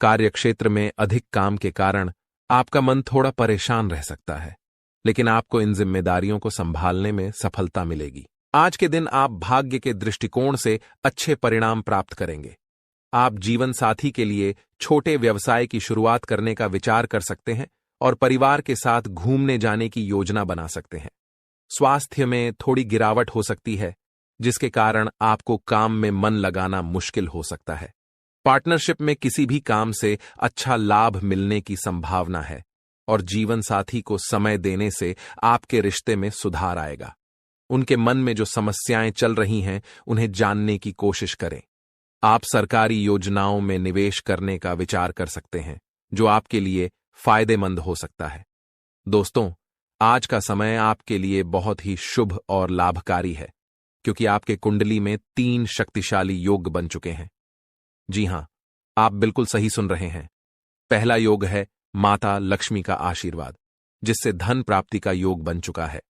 [SPEAKER 2] कार्यक्षेत्र में अधिक काम के कारण आपका मन थोड़ा परेशान रह सकता है, लेकिन आपको इन जिम्मेदारियों को संभालने में सफलता मिलेगी। आज के दिन आप भाग्य के दृष्टिकोण से अच्छे परिणाम प्राप्त करेंगे। आप जीवन साथी के लिए छोटे व्यवसाय की शुरुआत करने का विचार कर सकते हैं और परिवार के साथ घूमने जाने की योजना बना सकते हैं। स्वास्थ्य में थोड़ी गिरावट हो सकती है, जिसके कारण आपको काम में मन लगाना मुश्किल हो सकता है। पार्टनरशिप में किसी भी काम से अच्छा लाभ मिलने की संभावना है और जीवन साथी को समय देने से आपके रिश्ते में सुधार आएगा। उनके मन में जो समस्याएं चल रही हैं, उन्हें जानने की कोशिश करें। आप सरकारी योजनाओं में निवेश करने का विचार कर सकते हैं, जो आपके लिए फायदेमंद हो सकता है। दोस्तों, आज का समय आपके लिए बहुत ही शुभ और लाभकारी है, क्योंकि आपके कुंडली में 3 शक्तिशाली योग बन चुके हैं। जी हां, आप बिल्कुल सही सुन रहे हैं। पहला योग है माता लक्ष्मी का आशीर्वाद, जिससे धन प्राप्ति का योग बन चुका है।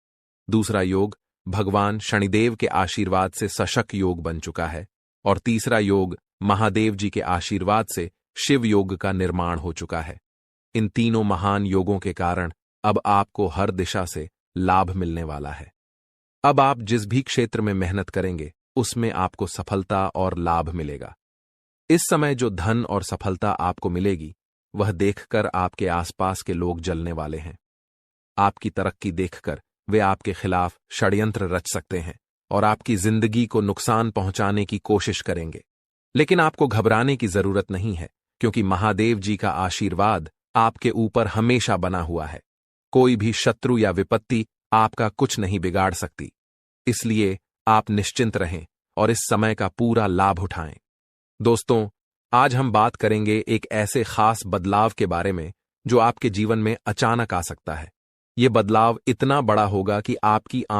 [SPEAKER 2] दूसरा योग भगवान शनिदेव के आशीर्वाद से सशक योग बन चुका है और तीसरा योग महादेव जी के आशीर्वाद से शिव योग का निर्माण हो चुका है। इन तीनों महान योगों के कारण अब आपको हर दिशा से लाभ मिलने वाला है। अब आप जिस भी क्षेत्र में मेहनत करेंगे, उसमें आपको सफलता और लाभ मिलेगा। इस समय जो धन और सफलता आपको मिलेगी, वह देखकर आपके आसपास के लोग जलने वाले हैं। आपकी तरक्की देखकर वे आपके खिलाफ षड्यंत्र रच सकते हैं और आपकी जिंदगी को नुकसान पहुंचाने की कोशिश करेंगे। लेकिन आपको घबराने की जरूरत नहीं है, क्योंकि महादेव जी का आशीर्वाद आपके ऊपर हमेशा बना हुआ है। कोई भी शत्रु या विपत्ति आपका कुछ नहीं बिगाड़ सकती। इसलिए आप निश्चिंत रहें और इस समय का पूरा लाभ उठाएं। दोस्तों, आज हम बात करेंगे एक ऐसे खास बदलाव के बारे में जो आपके जीवन में अचानक आ सकता है। यह बदलाव इतना बड़ा होगा कि आपकी आंखों